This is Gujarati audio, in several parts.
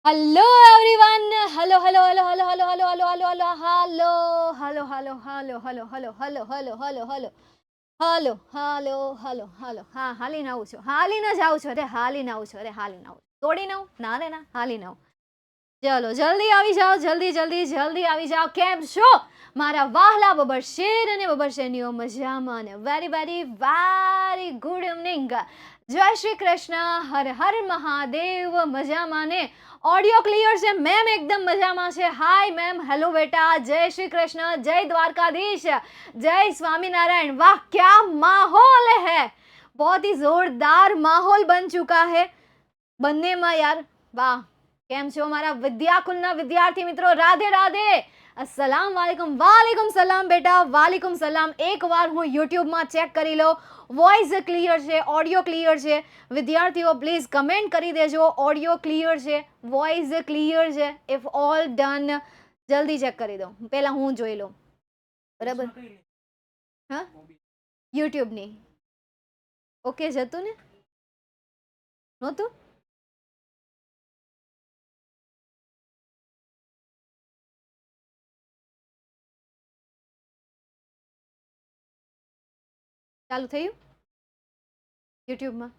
Hello everyone. Hello. હા હાલીને આવું છું. હાલીને જ આવું છું. અરે હાલીને આવું છું. દોડીને આવું? ના રે ના, હાલીને આવું. ચલો જલ્દી આવી જાઓ, જલ્દી આવી જાઓ. કેમ છો મારા વહાલા બબર શેર અને બબર શેરનીઓ? મજામાં ને વેરી ગુડ ઇવનિંગ. જય શ્રી કૃષ્ણ, હર હર મહાદેવ. મજામાં ને? ઓડિયો ક્લિયર છે? મેમ એકદમ મજામાં છે. હાય મેમ, હેલો બેટા. જય શ્રી કૃષ્ણ, જય દ્વારકાધીશ, જય સ્વામિनारायण. वाह क्या माहौल है, बहुत ही जोरदार माहौल बन चुका है બંનેમાં યાર. વાહ. કેમ છો મારા વિદ્યાકુલના વિદ્યાર્થી મિત્રો? રાધે રાધે. अस्सलाम वालेकुम. वालेकुम सलाम बेटा, वालेकुम सलाम. એકવાર હું યુટ્યુબમાં ચેક કરી લો, વોઇસ ક્લિયર છે, ઓડિયો ક્લિયર છે? વિદ્યાર્થીઓ પ્લીઝ કમેન્ટ કરી દેજો, ઓડિયો ક્લિયર છે, વોઇસ ક્લિયર છે? ઇફ ઓલ ડન, જલ્દી ચેક કરી દો. પહેલા હું જોઈ લઉં. બરાબર? હા, યુટ્યુબની. ઓકે જતું ને? નહોતું? ચાલુ થયું યુટ્યુબમાં?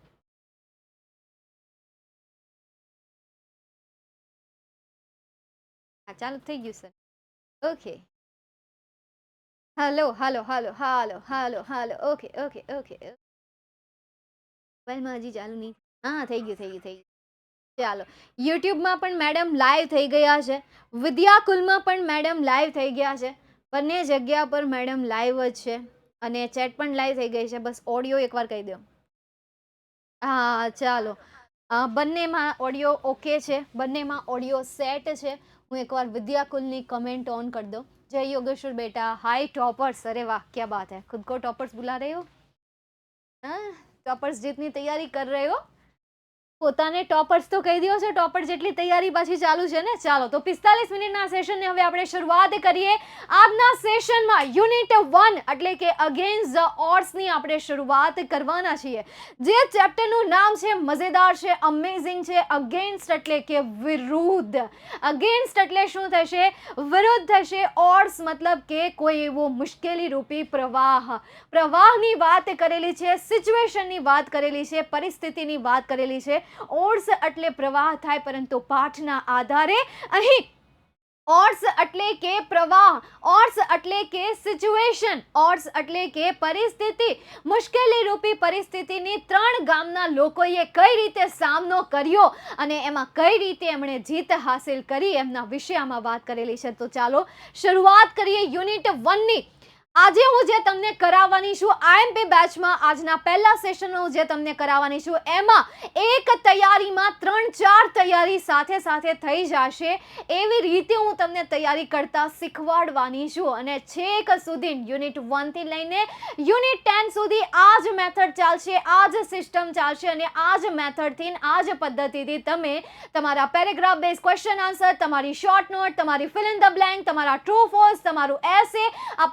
હા ચાલુ થઈ ગયું સર. ઓકે. હાલો. ઓકે. મોબાઈલમાં હજી ચાલુ નહીં. હા થઈ ગયું. ચાલો, યુટ્યુબમાં પણ મેડમ લાઈવ થઈ ગયા છે, વિદ્યાકુલમાં પણ મેડમ લાઈવ થઈ ગયા છે. બંને જગ્યા પર મેડમ લાઈવ જ છે અને ચેટ પણ લાઈવ થઈ ગઈ છે. બસ ઓડિયો એકવાર કહી દો. હા ચાલો. બંનેમાં ઓડિયો ઓકે છે, બંનેમાં ઓડિયો સેટ છે. હું એકવાર વિદ્યાકુલની કમેન્ટ ઓન કરી દો. जय योगेश्वर बेटा, हाय टॉपर्स. अरे वाह क्या बात है, खुद को टॉपर्स बुला रहे हो? टॉपर्स जितनी तैयारी कर रहे हो, પોતાને ટોપર્સ તો કહી દો છો, ટોપર જેટલી તૈયારી પાછી ચાલુ છે ને. ચાલો તો 45 મિનિટના સેશનને હવે આપણે શરૂઆત કરીએ. આજના સેશનમાં યુનિટ 1 એટલે કે અગેન્સ્ટ ધ ઓડ્સની આપણે શરૂઆત કરવાના છીએ. જે ચેપ્ટરનું નામ છે મજેદાર છે, અમેઝિંગ છે. અગેન્સ્ટ એટલે કે વિરુદ્ધ. અગેન્સ્ટ એટલે શું થશે? વિરુદ્ધ થશે. ઓડ્સ મતલબ કે કોઈ એવો મુશ્કેલી રૂપી પ્રવાહની વાત કરેલી છે, સિચ્યુએશનની વાત કરેલી છે, પરિસ્થિતિની વાત કરેલી છે. ઓડ્સ એટલે પ્રવાહ થાય, પરંતુ પાઠના આધારે અહીં ઓડ્સ એટલે કે પ્રવાહ, ઓડ્સ એટલે કે સિચ્યુએશન, ઓડ્સ એટલે કે પરિસ્થિતિ, મુશ્કેલી રૂપી પરિસ્થિતિની 3 ગામના લોકોએ કઈ રીતે સામનો કર્યો અને એમાં કઈ રીતે એમણે જીત હાસિલ કરી, એમના વિશે આમાં વાત કરેલી છે. તો ચાલો શરૂઆત કરીએ યુનિટ 1ની. આજે હું જે તમને કરાવવાની છું આઈએમપી બેચમાં, આજના પહેલા સેશનમાં હું જે તમને કરાવવાની છું એમાં એક તૈયારીમાં 3-4 તૈયારી સાથે થઈ જશે. એવી રીતે હું તમને તૈયારી કરતા શીખવાડવાની છું અને છેક સુધી યુનિટ 1 થી લઈને યુનિટ 10 સુધી આ જ મેથડ ચાલશે, આ જ સિસ્ટમ ચાલશે અને આ જ મેથડથી, આ જ પદ્ધતિથી તમે તમારા પેરેગ્રાફ બેઝ ક્વેશ્ચન આન્સર, તમારી શોર્ટ નોટ, તમારી ફિલ ઇન ધ બ્લેન્ક, તમારા ટ્રુ ફોલ્સ, તમારું એસે, આ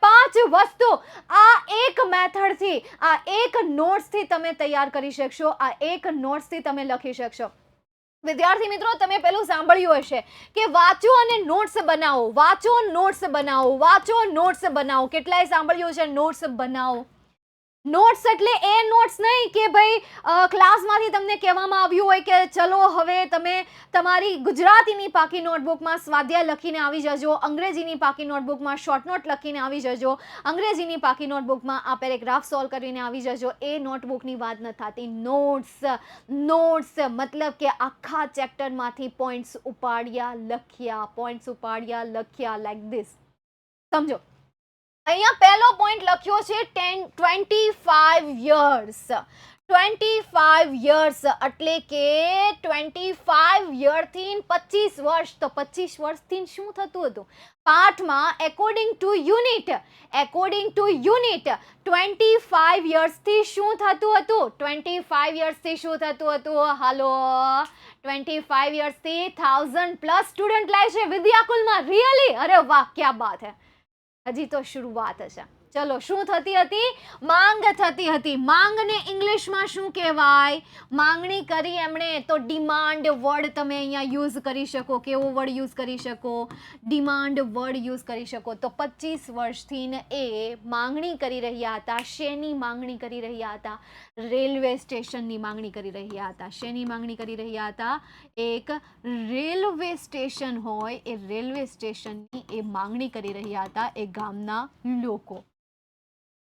5 વસ્તુ આ એક મેથડથી, આ એક નોટ્સથી તમે તૈયાર કરી શકશો, આ એક નોટ્સથી તમે લખી શકશો. વિદ્યાર્થી મિત્રો, તમે પેલું સાંભળ્યું હશે કે વાંચો અને નોટ્સ બનાવો, વાંચો નોટ્સ બનાવો, વાંચો નોટ્સ બનાવો. કેટલાય સાંભળ્યું છે નોટ્સ બનાવો? નોટ્સ એટલે એ નોટ્સ નહીં કે ભાઈ ક્લાસમાંથી તમને કહેવામાં આવ્યું હોય કે ચલો હવે તમે તમારી ગુજરાતીની પાકી નોટબુકમાં સ્વાધ્યાય લખીને આવી જજો, અંગ્રેજીની પાકી નોટબુકમાં શોર્ટ નોટ લખીને આવી જજો, અંગ્રેજીની પાકી નોટબુકમાં આ પેરેગ્રાફ સોલ્વ કરીને આવી જજો. એ નોટબુકની વાત નથી થતી. નોટ્સ મતલબ કે આખા ચેપ્ટરમાંથી પોઈન્ટ્સ ઉપાડ્યા લખ્યા લાઈક ધીસ. સમજો. અહીંયા પહેલો પોઈન્ટ લખ્યો છે 25 યર્સ. 25 યર્સ એટલે કે 25 યરથી 25 વર્ષ. તો 25 વર્ષથી શું થતું હતું? પાઠમાં એકોર્ડિંગ ટુ યુનિટ 25 યર્સથી શું થતું હતું? 25 યર્સથી શું થતું હતું? હાલો, 25 યર્સથી 1000+ સ્ટુડન્ટ લાય છે વિદ્યાકુલમાં. રિયલી? અરે વાહ ક્યા બાત હે. હજી તો શરૂઆત હશે. ચલો શું થતી હતી? માંગ થતી હતી. માંગને ઇંગ્લિશમાં શું કહેવાય? માંગણી કરી એમણે તો ડિમાન્ડ વર્ડ તમે અહીંયા યુઝ કરી શકો. કેવો વર્ડ યુઝ કરી શકો? ડિમાન્ડ વર્ડ યુઝ કરી શકો. તો 25 વર્ષથી એ માંગણી કરી રહ્યા હતા. શેની માંગણી કરી રહ્યા હતા? રેલવે સ્ટેશનની માંગણી કરી રહ્યા હતા. શેની માંગણી કરી રહ્યા હતા? એક રેલવે સ્ટેશન હોય એ રેલવે સ્ટેશનની એ માંગણી કરી રહ્યા હતા એ ગામના લોકો.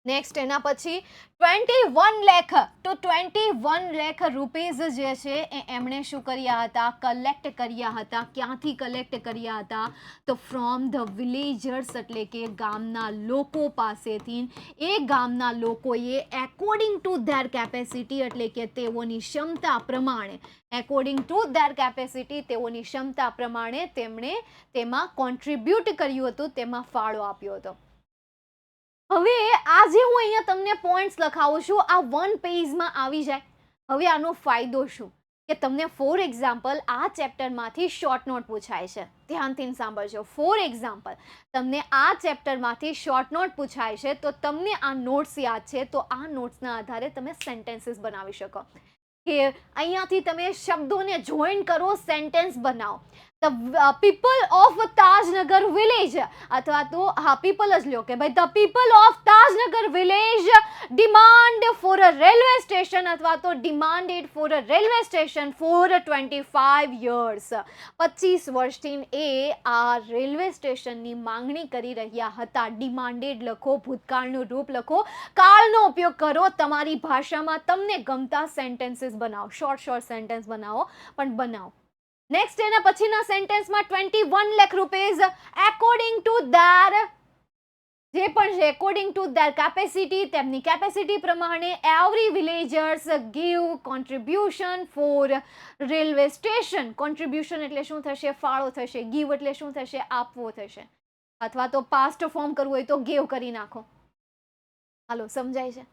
નેક્સ્ટ એના પછી 21 લાખ તો 21 લાખ રૂપીઝ જે છે એ એમણે શું કર્યા હતા? કલેક્ટ કર્યા હતા. ક્યાંથી કલેક્ટ કર્યા હતા? તો ફ્રોમ ધ વિલેજર્સ, એટલે કે ગામના લોકો પાસેથી. એ ગામના લોકોએ એકોર્ડિંગ ટુ ધેર કેપેસિટી, એટલે કે તેઓની ક્ષમતા પ્રમાણે, એકોર્ડિંગ ટુ ધેર કેપેસિટી તેઓની ક્ષમતા પ્રમાણે તેમણે તેમાં કોન્ટ્રીબ્યુટ કર્યું હતું, તેમાં ફાળો આપ્યો હતો. હવે આજે હું અહીંયા તમને પોઈન્ટ્સ લખાવું છું, આ 1 પેજમાં આવી જાય. હવે આનો ફાયદો શું? કે તમને ફોર એક્ઝામ્પલ આ ચેપ્ટરમાંથી શોર્ટ નોટ પૂછાય છે. ધ્યાનથી સાંભળજો. ફોર એક્ઝામ્પલ તમને આ ચેપ્ટરમાંથી શોર્ટ નોટ પૂછાય છે તો તમને આ નોટ્સ યાદ છે, તો આ નોટ્સના આધારે તમે સેન્ટેન્સીસ બનાવી શકો. કે અહીંયાથી તમે શબ્દોને જોઈન કરો, સેન્ટેન્સ બનાવો. The people of Tajnagar village, અથવા તો હા પીપલ જ લ્યો કે ભાઈ the people of Tajnagar village demand for a railway station, અથવા તો demanded for a railway station for 25 years. 25 વર્ષથી એ આ રેલવે સ્ટેશનની માંગણી કરી રહ્યા હતા. ડિમાન્ડેડ લખો, ભૂતકાળનું રૂપ લખો, કાળનો ઉપયોગ કરો, તમારી ભાષામાં તમને ગમતા સેન્ટેન્સીસ બનાવો. શોર્ટ સેન્ટેન્સ બનાવો, પણ બનાવો. નેક્સ્ટ એના પછીના સેન્ટેન્સમાં 21 lakh rupees according to their, જે પણ છે એકોર્ડિંગ ટુ ધેર કેપેસિટી, તેમની કેપેસિટી પ્રમાણે every villagers give contribution for railway station. Contribution એટલે શું થશે? ફાળો થશે. ગીવ એટલે શું થશે? આપવો થશે. અથવા તો પાસ્ટ ફોર્મ કરવું હોય તો ગેવ કરી નાખો. હાલો, સમજાય છે?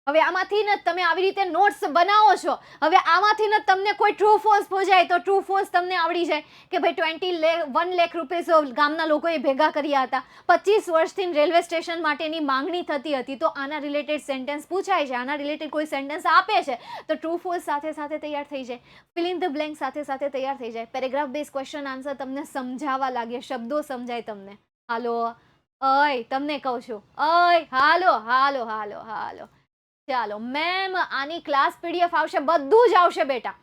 હવે આમાંથી ને તમે આવી રીતે નોટ્સ બનાવો છો. હવે આમાંથી ને તમને કોઈ ટ્રુ ફોલ્સ પૂછાય તો ટ્રુ ફોલ્સ તમને આવડી જાય કે ભાઈ 21 લાખ રૂપિયા ગામના લોકોએ ભેગા કર્યા હતા. 25 વર્ષથી રેલવે સ્ટેશન માટેની માંગણી થતી હતી, તો આના રિલેટેડ સેન્ટેન્સ પૂછાય છે, આના રિલેટેડ કોઈ સેન્ટેન્સ આપે છે તો ટ્રુ ફોલ્સ સાથે સાથે તૈયાર થઈ જાય. ફિલ ઇન ધ બ્લેન્ક સાથે સાથે તૈયાર થઈ જાય. પેરેગ્રાફ બેઝ ક્વેશ્ચન આન્સર તમને સમજાવવા લાગે, શબ્દો સમજાય તમને. હાલો, અય તમને કહું છું, અય હાલો હાલો હાલો હાલો. ચાલો મેમ, આની ક્લાસ પીડીએફ આવશે, બધું જ આવશે બેટા.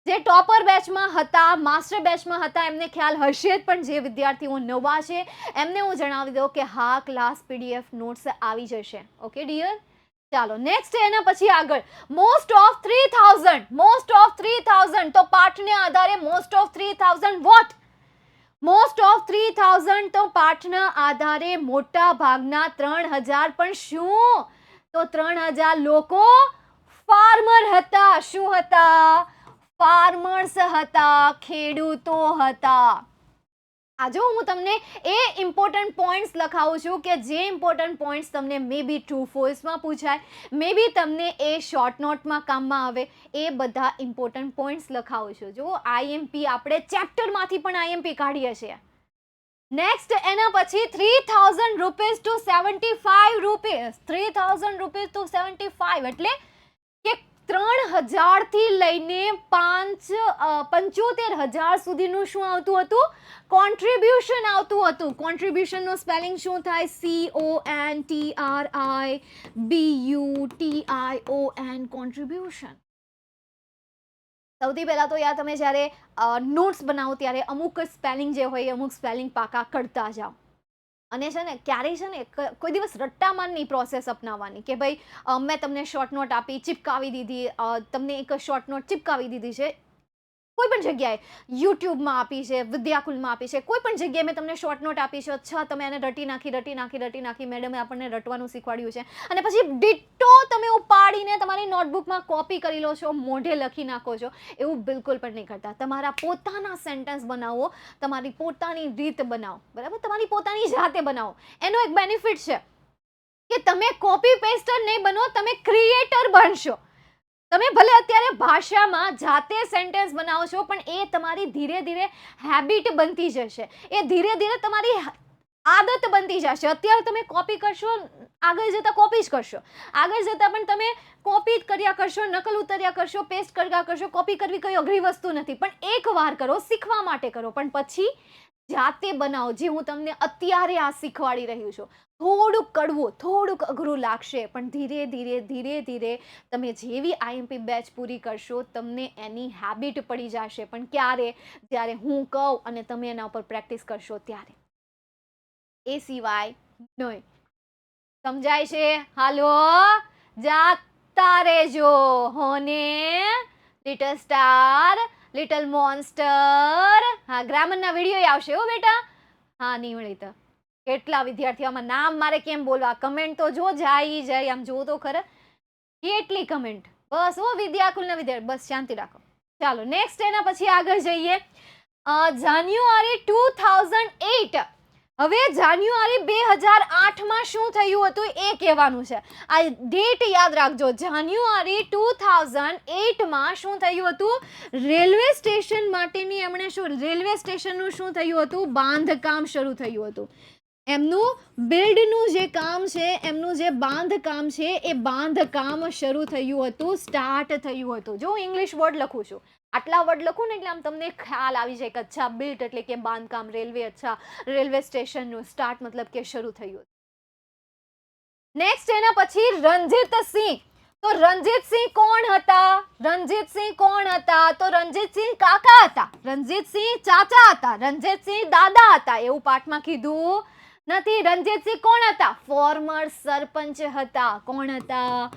જે ટોપર બેચમાં હતા, માસ્ટર બેચમાં હતા, એમને ખ્યાલ હશે જ, પણ જે વિદ્યાર્થીઓ નવા છે એમને હું જણાવી દઉં કે હા, ક્લાસ પીડીએફ નોટ્સ આવી જશે. Okay dear? ચાલો નેક્સ્ટ એના પછી આગળ મોસ્ટ ઓફ 3000 તો પાઠને આધારે most of 3000 what? Most of 3000 તો પાઠના આધારે મોટા ભાગના 3000, પણ શું? તો 3000 લોકો ફાર્મર હતા. શું હતા? ફાર્મર્સ હતા, ખેડૂતો હતા. આજે હું તમને એ ઇમ્પોર્ટન્ટ પોઈન્ટ્સ લખાવું છું કે જે ઇમ્પોર્ટન્ટ પોઈન્ટ્સ તમને મે બી ટ્રુ ફોલ્સમાં પૂછાય, મે બી તમને એ શોર્ટ નોટમાં કામમાં આવે, એ બધા ઇમ્પોર્ટન્ટ પોઈન્ટ્સ લખાવું છું. જો આઈએમપી આપણે ચેપ્ટરમાંથી પણ આઈએમપી કાઢીએ છીએ. નેક્સ્ટ એના પછી 3000 rupees to 75 rupees. 3000 rupees to 75 એટલે કે 3000 થી લઈને 75000 સુધીનું શું આવતું હતું? કોન્ટ્રીબ્યુશન આવતું હતું. કોન્ટ્રીબ્યુશનનું સ્પેલિંગ શું થાય? CONTRIBUTION, contribution. સૌથી પહેલા તો યાર તમે જ્યારે નોટ્સ બનાવો ત્યારે અમુક સ્પેલિંગ જે હોય અમુક સ્પેલિંગ પાકા કરતા જાઓ. અને છે ને ક્યારેય છે ને કોઈ દિવસ રટ્ટામાનની પ્રોસેસ અપનાવવાની કે ભાઈ મેં તમને શોર્ટ નોટ આપી, ચિપકાવી દીધી, તમને એક શોર્ટ નોટ ચિપકાવી દીધી છે કોઈ પણ જગ્યાએ, યુટ્યુબમાં આપી છે, વિદ્યાકુલમાં આપી છે, કોઈ પણ જગ્યાએ મેં તમને શોર્ટ નોટ આપી છે, અચ્છા તમે એને રટી નાખી, મેડમે આપણને રટવાનું શીખવાડ્યું છે, અને પછી ડિટ્ટો તમે ઉપાડીને તમારી નોટબુકમાં કોપી કરી લો છો, મોઢે લખી નાખો છો. એવું બિલકુલ પણ નહીં કરતા. તમારા પોતાના સેન્ટેન્સ બનાવો, તમારી પોતાની રીત બનાવો, બરાબર? તમારી પોતાની જાતે બનાવો. એનો એક બેનિફિટ છે કે તમે કોપી પેસ્ટર નહીં બનો, તમે ક્રિએટર બનશો. તમે ભલે અત્યારે ભાષામાં જાતે સેન્ટેન્સ બનાવો છો, પણ એ તમારી ધીરે ધીરે હેબિટ બનતી જશે. એ ધીરે ધીરે તમારી આદત બનતી જશે. અત્યારે તમે કોપી કરશો, આગળ જતા કોપી જ કરશો, આગળ જતા પણ તમે કોપી જ કર્યા કરશો, નકલ ઉતાર્યા કરશો, પેસ્ટ કર્યા કરશો. કોપી કરવી કઈ અઘરી વસ્તુ નથી, પણ એકવાર કરો, શીખવા માટે કરો, પણ પછી જાતે બનાવો. જે હું તમને અત્યારે આ શીખવાડી રહ્યું છું, થોડુંક કડવું, થોડુંક અઘરું લાગશે, પણ ધીરે ધીરે ધીરે ધીરે તમે જેવી આઈએમપી બેચ પૂરી કરશો, તમને એની હેબિટ પડી જશે. પણ ક્યારે? જ્યારે હું કહું અને તમે એના ઉપર પ્રેક્ટિસ કરશો ત્યારે, એ સિવાય નહીં. સમજાય છે? હાલો, જાગતા રહેજો. હોને લિટલ સ્ટાર, લિટલ મોન્સ્ટર. હા, ગ્રામરના વિડીયો આવશે હો બેટા. હા, નહીં મળી તો કેટલા વિદ્યાર્થીઓમાં નામ મારે કેમ બોલવા? કમેન્ટ તો જો જાય, આમ જો તો ખરા કેટલી કમેન્ટ. બસ હો વિદ્યાકુલના વિદ્યાર્થી, બસ શાંતિ રાખો. ચાલો નેક્સ્ટ એના પછી આગળ જઈએ. જાન્યુઆરી 2008. હવે જાન્યુઆરી 2008માં શું થયું હતું એ કહેવાનું છે. આ ડેટ યાદ રાખજો. જાન્યુઆરી 2008માં શું થયું હતું? રેલવે સ્ટેશન માટેની એમણે રેલવે સ્ટેશનનું શું થયું હતું? બાંધકામ શરૂ થયું હતું. એમનું બિલ્ડનું જે કામ છે, એમનું જે બાંધકામ છે, એ બાંધકામ શરૂ થયું હતું, સ્ટાર્ટ થયું હતું. જો હું ઇંગ્લિશ વર્ડ લખું છું, આટલા વર્ડ લખું ને એટલે આમ તમને ખ્યાલ આવી જાય કે અચ્છા બિલ્ટ એટલે કે બાંધકામ, રેલવે, અચ્છા રેલવે સ્ટેશનનું સ્ટાર્ટ મતલબ કે શરૂ થયું. નેક્સ્ટ એના પછી રણજીતસિંહ. તો રણજીતસિંહ કોણ હતા? રણજીતસિંહ કોણ હતા? તો રણજીતસિંહ કાકા હતા, રણજીતસિંહ ચાચા હતા, રણજીતસિંહ દાદા હતા, એવું પાઠમાં કીધું નથી. રણજીતસિંહ કોણ હતા? ફોર્મર સરપંચ હતા. કોણ હતા?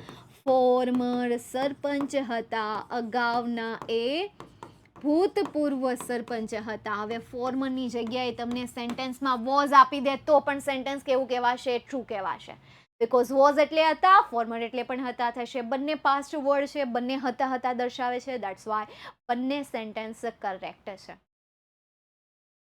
ફોર્મર સરપંચ હતા. અગાઉના એ ભૂતપૂર્વ સરપંચ હતા. હવે ફોર્મરની જગ્યાએ તમને સેન્ટેન્સમાં વોઝ આપી દે તો પણ સેન્ટેન્સ કેવું કહેવાશે? ટ્રુ કહેવાશે. બીકોઝ વોઝ એટલે હતા, ફોર્મર એટલે પણ હતા થશે. બંને પાસ્ટ વર્ડ છે, બંને હતા હતા દર્શાવે છે. દેટ્સ વાય બંને સેન્ટેન્સ કરેક્ટ છે.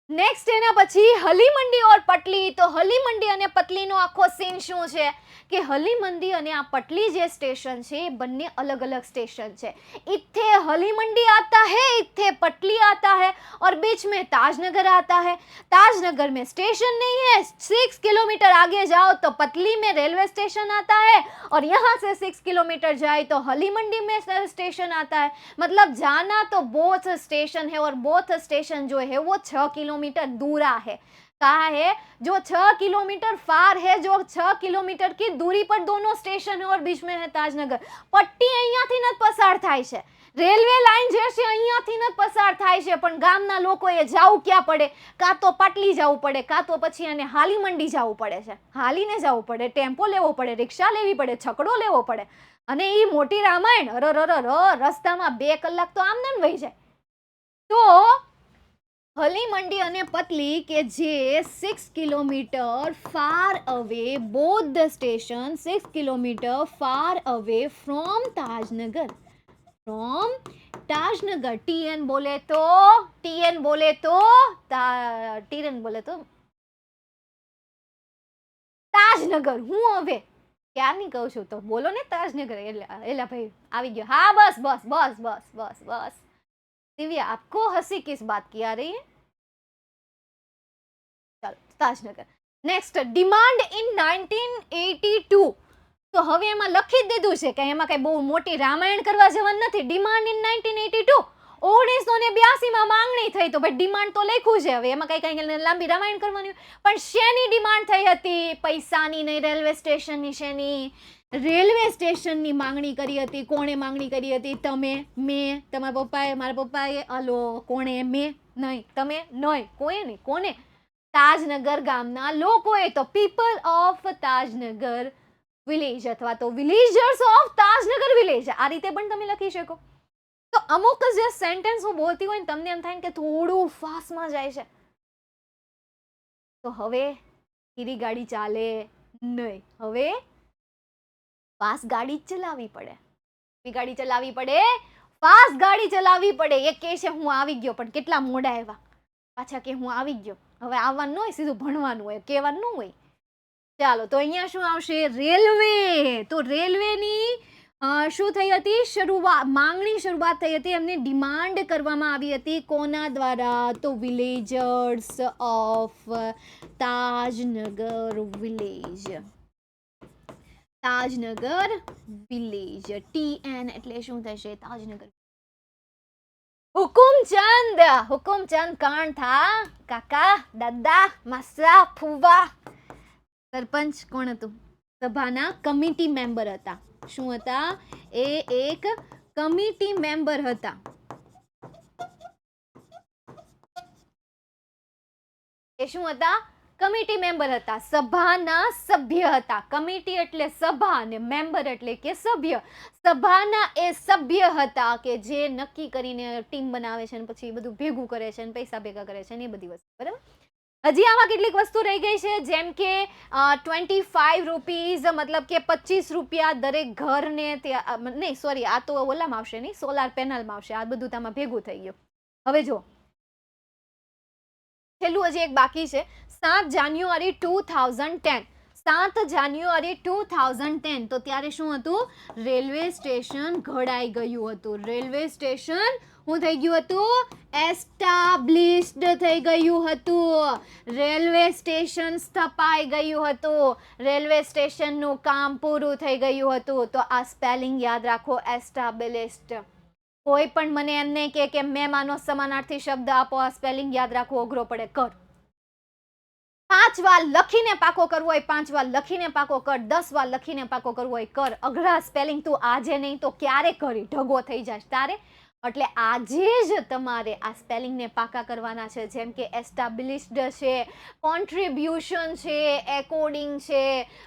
નેક્સ્ટ એના પછી હલીમંડી ઓર પટલી. તો હલીમંડી અને પટલીનો આખો સીન શું છે કે હલીમંડી અને આ પટલી જે સ્ટેશન છે એ બંને अलग अलग स्टेशन છે. इत्थे हलीमंडी आता है, इत्थे पटली आता है और बीच में ताजनगर आता है. ताजनगर में स्टेशन नहीं है, 6 किलोमीटर आगे जाओ तो पटली में रेलवे स्टेशन आता है और यहाँ से 6 किलोमीटर जाए तो हलीमंडी में स्टेशन आता है. मतलब जाना तो बोथ स्टेशन है और बोथ स्टेशन जो है वो 6 किलोमीटर दूरा है. कहा है जो 6 किलोमीटर फार है, जो 6 किलोमीटर की दूरी पर दोनों स्टेशन है और बीच में है ताजनगर. पट्टी અહીંયાથી ન પસાર થાય છે, રેલવે લાઈન જે છે અહીંયાથી ન પસાર થાય છે, પણ ગામના લોકોએ જાવું ક્યાં પડે? કાં તો પાટલી જવું પડે, કાં તો પછી એને હાલીમંડી જવું પડે છે. હાલીને જવું પડે, ટેમ્પો લેવો પડે, રિક્ષા લેવી પડે, છકડો લેવો પડે. અને એ મોટી રામાયણ રસ્તામાં 2 કલાક તો આમ ન વહી જાય. તો હલીમંડી અને પટલી કે જે 6 kilometre far away, both the station 6 kilometre far away from Tajnagar. From Tajnagar. TN બોલે તો ટીએન બોલે તો ટીએન બોલે તો તાજનગર. હું હવે ક્યારની કહું છું તો બોલો ને ताजनगर. एला भाई આવી ગયો. हाँ बस बस बस बस बस बस. दिव्या आपको हंसी किस बात की आ रही है? चलो ताजनगर. Next demand in 1982. તો હવે એમાં લખી જ દીધું છે કે એમાં કઈ બહુ મોટી રામાયણ કરવા જવાનું નથી. ડિમાન્ડ ઇન 1982, 1982માં માંગણી થઈ તો ભાઈ ડિમાન્ડ તો લખ્યું છે. હવે એમાં કઈ લાંબી રામાયણ કરવાની. પણ શેની ડિમાન્ડ થઈ હતી? પૈસાની નહીં, રેલવે સ્ટેશનની. શેની? રેલવે સ્ટેશનની માંગણી કરી હતી. કોણે માંગણી કરી હતી? તમે, મેં, તમારા પપ્પાએ, મારા પપ્પાએ. હલો, કોણે? મેં નહીં, તમે નહીં, કોઈ નહીં. કોને? તાજનગર ગામના લોકોએ. તો પીપલ ઓફ તાજનગર વિલેજ અથવા તો વિલેજર્સ ઓફ તાજનગર વિલેજ. આ રીતે પણ તમે લખી શકો. તો અમુક જે સેન્ટેન્સ હું બોલતી હોય ને તમને એમ થાય કે થોડું ફાસ્ટમાં જાય છે, તો હવે ધીરી ગાડી ચાલે નહીં. હવે ફાસ્ટ ગાડી ચલાવવી પડે. ગાડી ચલાવવી પડે, ફાસ્ટ ગાડી ચલાવવી પડે. એક કહે છે હું આવી ગયો, પણ કેટલા મોડા આવ્યા. પાછા કે હું આવી ગયો. હવે આવવાનું હોય, સીધું ભણવાનું હોય, કહેવાનું હોય. ચાલો તો અહીંયા શું આવશે? રેલવે. તો રેલવેની શું થઈ હતી? માંગણી શરૂઆત થઈ હતી, એમને ડિમાન્ડ કરવામાં આવી હતી. કોના દ્વારા? તો villagers of Tajnagar village. Tajnagar village. TN એટલે શું થશે? તાજનગર. હુકુમચંદ કોણ થા? કાકા, દાદા, માસા, ફુવા. સરપંચ કોણ હતું? સભાના કમિટી મેમ્બર હતા. શું હતા? એ એક કમિટી મેમ્બર હતા. એ શું હતા? કમિટી મેમ્બર હતા, સભાના સભ્ય હતા. કમિટી એટલે સભા અને મેમ્બર એટલે કે સભ્ય. સભાના એ સભ્ય હતા કે જે નક્કી કરીને ટીમ બનાવે છે અને પછી બધું ભેગું કરે છે અને પૈસા ભેગા કરે છે ને એ બધી વસ્તુ. બરાબર. હજી આમાં કેટલીક વસ્તુ રહી ગઈ છે, જેમ કે 25 રૂપીઝ, મતલબ કે 25 રૂપિયા દરેક ઘરને. નહીં, સોરી, આ તો ઓલામાં આવશે નહીં, સોલાર પેનલમાં આવશે. આ બધું તમારે ભેગું થઈ ગયું. હવે જો છેલ્લું હજી એક બાકી છે. 7 જાન્યુઆરી 2010. 7 જાન્યુઆરી 2010 તો ત્યારે શું હતું? રેલવે સ્ટેશન ઘડાઈ ગયું હતું. રેલવે સ્ટેશન શું થઈ ગયું હતું? એસ્ટાબ્લિશ્ડ થઈ ગયું હતું. રેલવે સ્ટેશન સ્થપાઈ ગયું હતું. રેલવે સ્ટેશનનું કામ પૂરું થઈ ગયું હતું. તો આ સ્પેલિંગ યાદ રાખો, એસ્ટાબ્લિશ્ડ. કોઈ પણ મને એમ નહીં કે મેમ આનો સમાનાર્થી શબ્દ આપો, આ સ્પેલિંગ યાદ રાખવો અઘરો પડે. કર. 5 વાર લખીને પાકો કરવો હોય 5 વાર લખીને પાકો કર. 10 વાર લખીને પાકો કરવો હોય કર. અઘરા સ્પેલિંગ તું આજે નહીં તો ક્યારે કરી? ઢગો થઈ જાય તારે. એટલે આજે જ તમારે આ સ્પેલિંગને પાકા કરવાના છે. જેમ કે એસ્ટાબ્લિશ્ડ છે, કોન્ટ્રીબ્યુશન છે, એકોર્ડિંગ છે,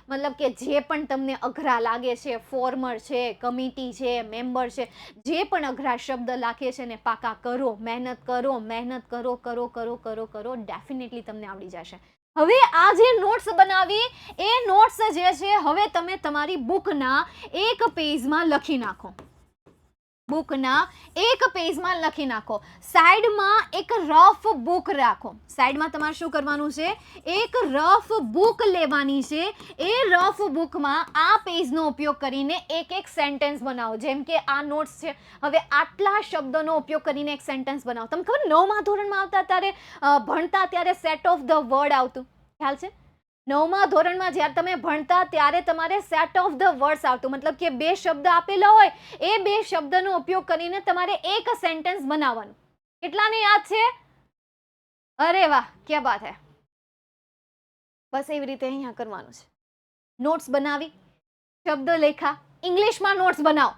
મતલબ કે જે પણ તમને અઘરા લાગે છે, ફોર્મર છે, કમિટી છે, મેમ્બર છે, જે પણ અઘરા શબ્દ લાગે છે ને પાકા કરો. મહેનત કરો, મહેનત કરો, કરો કરો કરો કરો. ડેફિનેટલી તમને આવડી જશે. હવે આ જે નોટ્સ બનાવી એ નોટ્સ જે છે હવે તમે તમારી બુકના એક પેજમાં લખી નાખો. બુકના એક પેજમાં લખી નાખો. સાઈડમાં એક રફ બુક રાખો. સાઈડમાં તમારે શું કરવાનું છે? એક રફ બુક લેવાની છે. એ રફ બુકમાં આ પેજનો ઉપયોગ કરીને એક સેન્ટેન્સ બનાવો. જેમ કે આ નોટ્સ છે, હવે આટલા શબ્દોનો ઉપયોગ કરીને એક સેન્ટેન્સ બનાવો. તમને ખબર 9મા ધોરણમાં આવતા ત્યારે ભણતા ત્યારે સેટ ઓફ ધ વર્ડ આવતું, ખ્યાલ છે? 9મા ધોરણમાં જ્યારે તમે ભણતા ત્યારે તમારે સેટ ઓફ ધ વર્ડ્સ આવતું. મતલબ કે 2 શબ્દ આપેલા હોય, એ 2 શબ્દનો ઉપયોગ કરીને તમારે એક સેન્ટેન્સ બનાવવાનું. કેટલાને યાદ છે? અરે વાહ, ક્યા બાત હે. બસ એવી રીતે અહીંયા કરવાનું છે. નોટ્સ બનાવી, શબ્દ લેખા, ઇંગ્લિશમાં નોટ્સ બનાવો.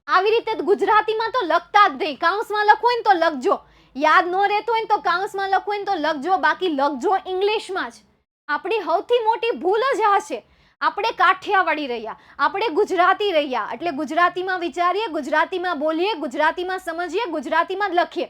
આવી રીતે ગુજરાતીમાં તો લખતા જ નહીં. કાઉન્સમાં લખવું હોય ને તો લખજો. યાદ ન રહેતું હોય ને તો કાઉન્સમાં લખવું હોય ને તો લખજો. બાકી લખજો ઇંગ્લિશમાં જ. આપણી સૌથી મોટી ભૂલ જ આ છે. આપણે કાઠિયાવાડી રહ્યા, આપણે ગુજરાતી રહ્યા, એટલે ગુજરાતીમાં વિચારીએ, ગુજરાતીમાં બોલીએ, ગુજરાતીમાં સમજીએ, ગુજરાતીમાં જ લખીએ.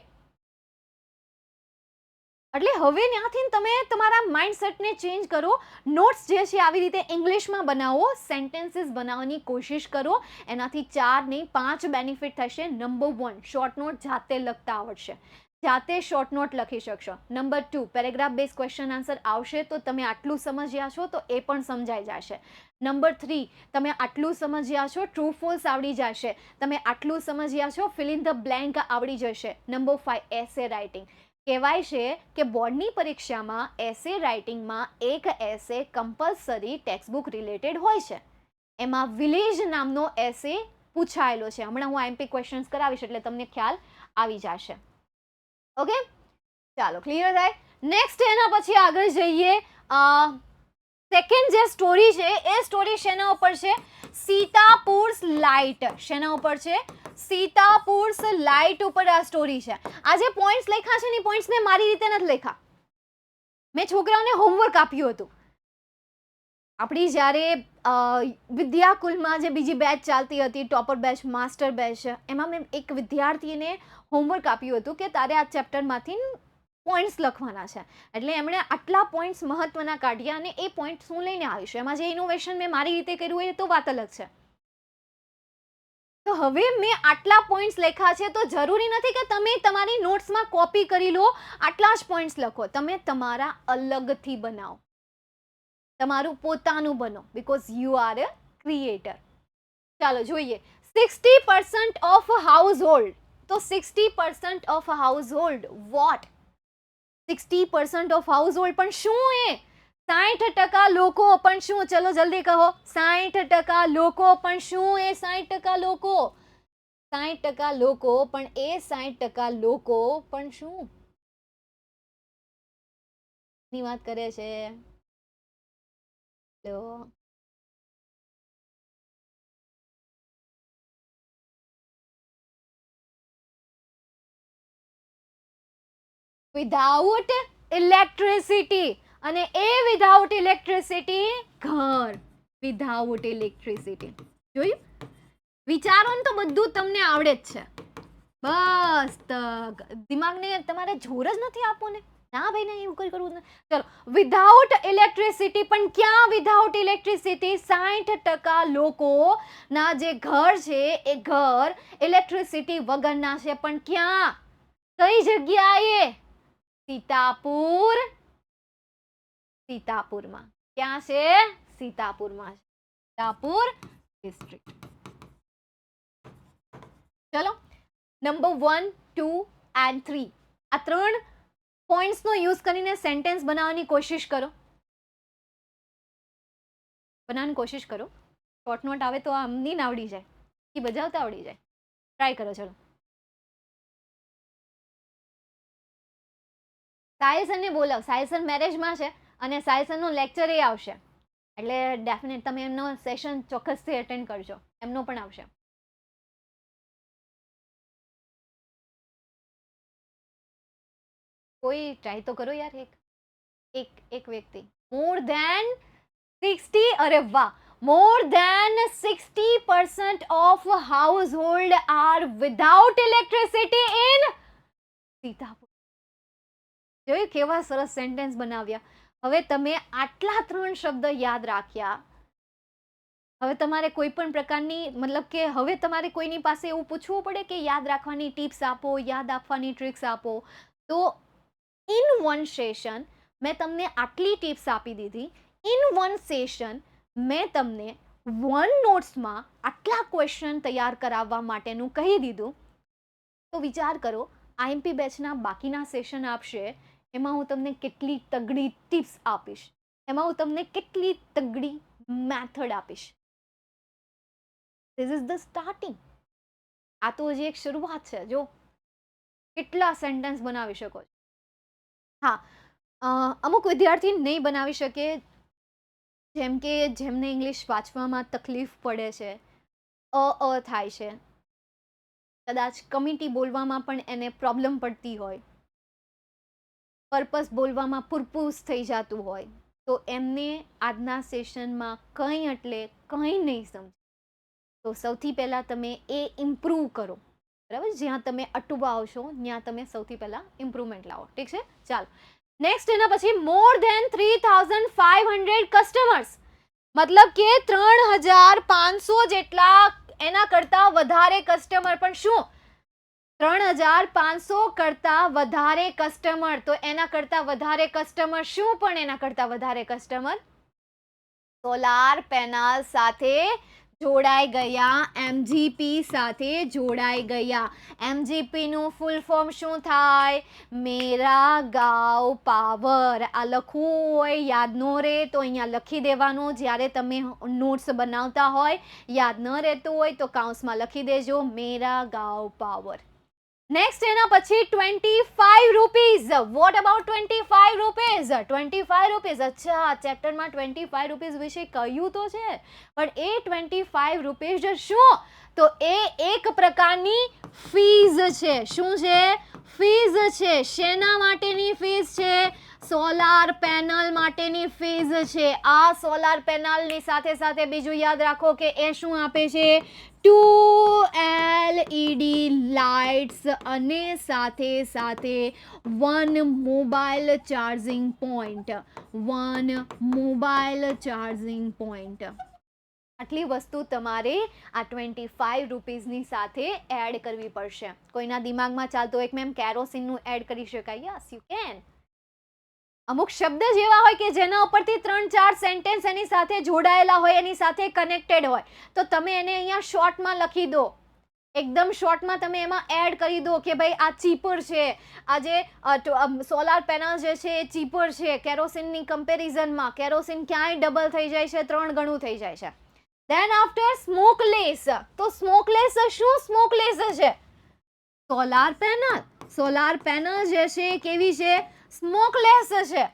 એટલે હવે ત્યાંથી તમે તમારા માઇન્ડસેટને ચેન્જ કરો. નોટ્સ જે છે આવી રીતે ઇંગ્લિશમાં બનાવો, સેન્ટેન્સીસ બનાવવાની કોશિશ કરો. એનાથી 4 નહીં 5 બેનિફિટ થશે. નંબર 1, શોર્ટ નોટ જાતે લખતા આવડશે. જાતે શોર્ટ નોટ લખી શકશો. Number 2, paragraph base question answer આવશે તો તમે આટલું સમજ્યા છો તો એ પણ સમજાઈ જશે. નંબર 3, તમે આટલું સમજ્યા છો, ટ્રુ ફોલ્સ આવડી જશે. તમે આટલું સમજ્યા છો, ફિલ ઇન ધ બ્લેન્ક આવડી જશે. Number 5, essay writing. કહેવાય છે કે બોર્ડની પરીક્ષામાં એસે રાઇટિંગમાં એક એસે કમ્પલસરી ટેક્સ્ટબુક રિલેટેડ હોય છે. એમાં વિલેજ નામનો એસે પૂછાયેલો છે. હમણાં હું આઈએમપી ક્વેશ્ચન્સ કરાવીશ એટલે તમને ખ્યાલ આવી જશે. ઓકે, ચાલો ક્લિયર થાય. નેક્સ્ટ એના પછી આગળ જઈએ. સેકન્ડ જે સ્ટોરી છે એ સ્ટોરી શેના ઉપર છે? સીતાપુર્સ લાઇટ. શેના ઉપર છે? સીતાપુર્સ લાઇટ ઉપર આ સ્ટોરી છે. આ જે પોઈન્ટ્સ લખ્યા છે ને પોઈન્ટ્સ મેં મારી રીતે નથી લખ્યા. મેં છોકરાઓને હોમવર્ક આપ્યું હતું. આપણી જ્યારે વિદ્યાકુલમાં જે બીજી બેચ ચાલતી હતી, ટોપર બેચ, માસ્ટર બેચ, એમાં મેં એક વિદ્યાર્થીને હોમવર્ક આપ્યું હતું કે તારે આ ચેપ્ટરમાંથી પોઈન્ટ્સ લખવાના છે. એટલે એમણે આટલા પોઈન્ટ્સ મહત્વના કાઢ્યા અને એ પોઈન્ટ્સ હું લઈને આવીશ. એમાં જે ઇનોવેશન મેં મારી રીતે કર્યું એ તો વાત અલગ છે. તો હવે મેં આટલા પોઈન્ટ્સ લખ્યા છે તો જરૂરી નથી કે તમે તમારી નોટ્સમાં કોપી કરી લો, આટલા જ પોઈન્ટ્સ લખો. તમે તમારા અલગથી બનાવો, તમારું પોતાનું બનો, because you are a creator. ચાલો જોઈએ. 60% of a household. તો 60% of a household what? 60% of household પણ શું એ? 60% લોકો પણ શું? ચલો જલ્દી કહો. 60% લોકો પણ શું એ? 60% લોકો, 60% લોકો પણ એ 60% લોકો પણ શું ની વાત કરે છે? વિધાઉટ ઇલેક્ટ્રિસિટી, અને એ વિધાઉટ ઇલેક્ટ્રિસિટી ઘર, વિધાઉટ ઇલેક્ટ્રિસિટી. જોયું? વિચારો ને તો બધું તમને આવડે જ છે. બસ દિમાગને તમારે જોર જ નથી આપવું ને. ના ભાઈ ના એવું કઈ કરવું. ચલો, વિધાઉટ ઇલેક્ટ્રિસિટી, પણ ક્યાં વિધાઉટ ઇલેક્ટ્રિસિટી? 60% લોકો ના જે ઘર છે એ ઘર ઇલેક્ટ્રિસિટી વગરના છે, પણ ક્યાં? કઈ જગ્યાએ? સીતાપુર, સીતાપુરમાં. ક્યાં છે? સીતાપુરમાં. સીતાપુર ડિસ્ટ્રિક્ટ. ચલો, નંબર 1, 2 and 3 આ 3 પોઈન્ટ્સ નો યુઝ કરીને સેન્ટેન્સ બનાવવાની કોશિશ કરો. બનાવવાની કોશિશ કરો. શોર્ટ નોટ આવે તો આમની ના આવડી જાય, એ બજાવતા આવડી જાય. ટ્રાય કરો. ચલો, સાહિલ સરને બોલાવ. સાહિલ સર મેરેજમાં છે અને સાહિલ સરનો લેક્ચર એ આવશે, એટલે ડેફિનેટ તમે એમનો સેશન ચોક્કસથી અટેન્ડ કરજો. એમનો પણ આવશે. કોઈ ટ્રાય તો કરો યાર. એક વ્યક્તિ. મોર ધેન 60, અરે વાહ, more than 60% of household are without electricity in Sitapur. જોયું કેવા સરસ સેન્ટેન્સ બનાવ્યા. હવે તમે આટલા 3 શબ્દ યાદ રાખ્યા. હવે તમારે કોઈ પણ પ્રકારની મતલબ કે હવે તમારે કોઈની પાસે એવું પૂછવું પડે કે યાદ રાખવાની ટિપ્સ આપો, યાદ આપવાની ટ્રિક્સ આપો, તો ઇન વન સેશન મેં તમને આટલી ટિપ્સ આપી દીધી. ઇન વન સેશન મેં તમને વન નોટ્સમાં આટલા ક્વેશ્ચન તૈયાર કરાવવા માટેનું કહી દીધું. તો વિચાર કરો, આઈએમપી બેચના બાકીના સેશન આપશે, એમાં હું તમને કેટલી તગડી ટિપ્સ આપીશ, એમાં હું તમને કેટલી તગડી મેથડ આપીશ. This is the starting. આ તો હજી એક શરૂઆત છે. જો કેટલા સેન્ટેન્સ બનાવી શકો છો. હા, અમુક વિદ્યાર્થી નહીં બનાવી શકે, જેમ કે જેમને ઇંગ્લિશ વાંચવામાં તકલીફ પડે છે, થાય છે, કદાચ કમિટી બોલવામાં પણ એને પ્રોબ્લેમ પડતી હોય, પર્પસ બોલવામાં પુરપુસ થઈ જતું હોય, તો એમને આજના સેશનમાં કંઈ એટલે કંઈ નહીં સમજે. તો સૌથી પહેલાં તમે એ ઇમ્પ્રૂવ કરો. બરાબર? જ્યાં તમે અટવાઓ છો ત્યાં તમે સૌથી પહેલાં ઇમ્પ્રુવમેન્ટ લાવો. ઠીક છે? ચાલો, નેક્સ્ટ એના પછી મોર ધેન 3500 કસ્ટમર્સ, મતલબ કે 3500 જેટલા, એના કરતા વધારે કસ્ટમર. પણ શું? 3500 કરતા વધારે કસ્ટમર. તો એના કરતા વધારે કસ્ટમર શું? પણ એના કરતા વધારે કસ્ટમર સોલાર પેનલ સાથે જોડાઈ ગયા, એમજીપી સાથે જોડાઈ ગયા. એમજીપી નું ફૂલ ફોર્મ શું થાય? મેરા ગાંવ પાવર. આ લખવું હોય, યાદ ન રહે તો અહીંયા લખી દેવાનું. જ્યારે તમે નોટ્સ બનાવતા હોય, યાદ ન રહેતું હોય તો કાઉન્સમાં લખી દેજો, મેરા ગાંવ પાવર. નેક્સ્ટ એના પછી 25 rupees. What about 25 rupees? 25 rupees. અચ્છા, ચેપ્ટરમાં 25 રૂપીઝ વિશે કહ્યું તો છે, પણ એ 25 રૂપીઝ શું? તો એ એક પ્રકારની ફીઝ છે. શું છે? ફીઝ છે. શેના માટેની ફીઝ છે? સોલાર પેનલ માટેની ફીઝ છે. આ સોલાર પેનલની સાથે સાથે બીજું યાદ રાખો કે એ શું આપે છે? 2 LED લાઇટ્સ અને સાથે સાથે 1 mobile charging point. 1 mobile charging point. આટલી વસ્તુ તમારે આ 25 રૂપીઝની સાથે એડ કરવી પડશે. કોઈના દિમાગમાં ચાલતું હોય કે મેમ કેરોસીનનું એડ કરી શકાય? Yes you can. અમુક શબ્દ જેવા હોય કે જેના ઉપરથી 3-4 સેન્ટેન્સ એની સાથે જોડાયેલા હોય, એની સાથે કનેક્ટેડ હોય, તો તમે એને અહીંયા શોર્ટમાં લખી દો. એકદમ શોર્ટમાં તમે એમાં એડ કરી દો કે ભાઈ આ ચીપર છે, આ જે સોલાર પેનલ જે છે એ ચીપર છે. કેરોસીનની કમ્પેરિઝનમાં કેરોસીન ક્યાંય ડબલ થઈ જાય છે, 3 ગણું થઈ જાય છે. દેન આફ્ટર સ્મોકલેસ, તો સ્મોકલેસ શું સ્મોકલેસ છે? Solar panel. સોલાર પેનલ જે છે કેવી છે? સ્મોકલેસ છે.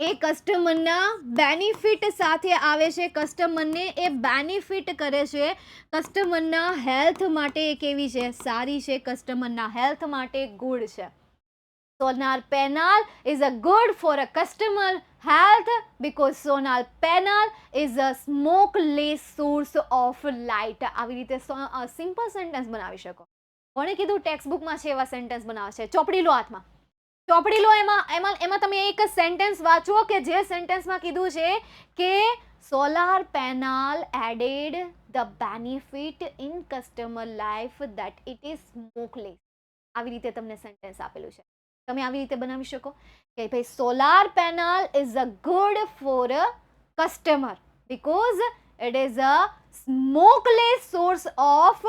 એ કસ્ટમરના બેનિફિટ સાથે આવે છે, કસ્ટમરને એ બેનિફિટ કરે છે, કસ્ટમરના હેલ્થ માટે એ કેવી છે? સારી છે, કસ્ટમરના હેલ્થ માટે ગુડ છે. Solar panel is a good for a customer health because solar panel is a smokeless source of light. આવી રીતે સિમ્પલ સેન્ટેન્સ બનાવી શકો. કોણે કીધું ટેક્સ્ટ બુકમાં છે એવા સેન્ટેન્સ બનાવે છે? ચોપડી લો હાથમાં, ચોપડી લો, એમાં તમે એક સેન્ટેન્સ વાંચો કે જે સેન્ટેન્સમાં કીધું છે કે solar panel added the benefit in customer life that it is smokeless. આવી રીતે તમને સેન્ટેન્સ આપેલું છે, તમે આવી રીતે બનાવી શકો કે ભાઈ solar panel is a good for a customer because it is a smokeless source of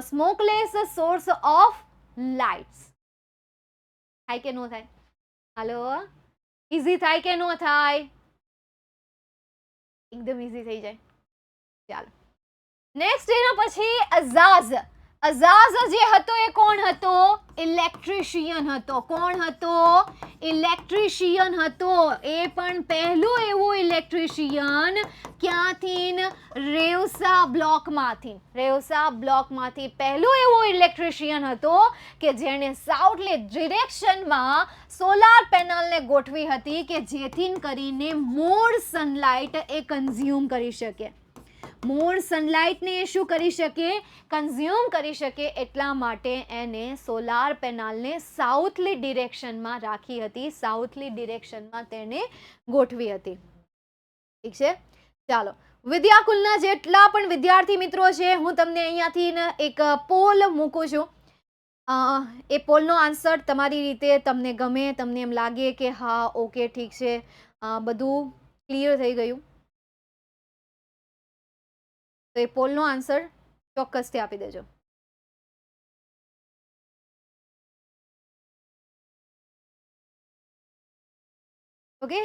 smokeless source of lights. થાય કે નો થાય? હાલો, ઈઝી થાય કે નો થાય? એકદમ ઈઝી થઈ જાય. ચાલો નેક્સ્ટ એના પછી અઝાઝ. અઝાઝ જે હતો એ કોણ હતો? ઇલેક્ટ્રિશિયન હતો. કોણ હતો? ઇલેક્ટ્રિશિયન હતો. એ પણ પહેલું એવું ઇલેક્ટ્રિશિયન ક્યાંથી? રેવસા બ્લોકમાંથી. રેવસા બ્લોકમાંથી પહેલું એવું ઇલેક્ટ્રિશિયન હતો કે જેણે સાઉથલી ડિરેક્શનમાં સોલાર પેનલને ગોઠવી હતી કે જેથી કરીને મોર સનલાઇટ એ કન્ઝ્યુમ કરી શકે. મોર સનલાઇટને એ શું કરી શકે? કન્ઝ્યુમ કરી શકે. એટલા માટે એને સોલાર પેનલને સાઉથલી ડિરેક્શનમાં રાખી હતી, સાઉથલી ડિરેક્શનમાં તેને ગોઠવી હતી. ઠીક છે, ચાલો વિદ્યાકુલના જેટલા પણ વિદ્યાર્થી મિત્રો છે, હું તમને અહીંયાથી એક પોલ મૂકું છું. એ પોલનો આન્સર તમારી રીતે તમને ગમે, તમને એમ લાગે કે હા ઓકે ઠીક છે, બધું ક્લિયર થઈ ગયું, તો એ પોલનો આન્સર ચોક્કસથી આપી દેજો. ઓકે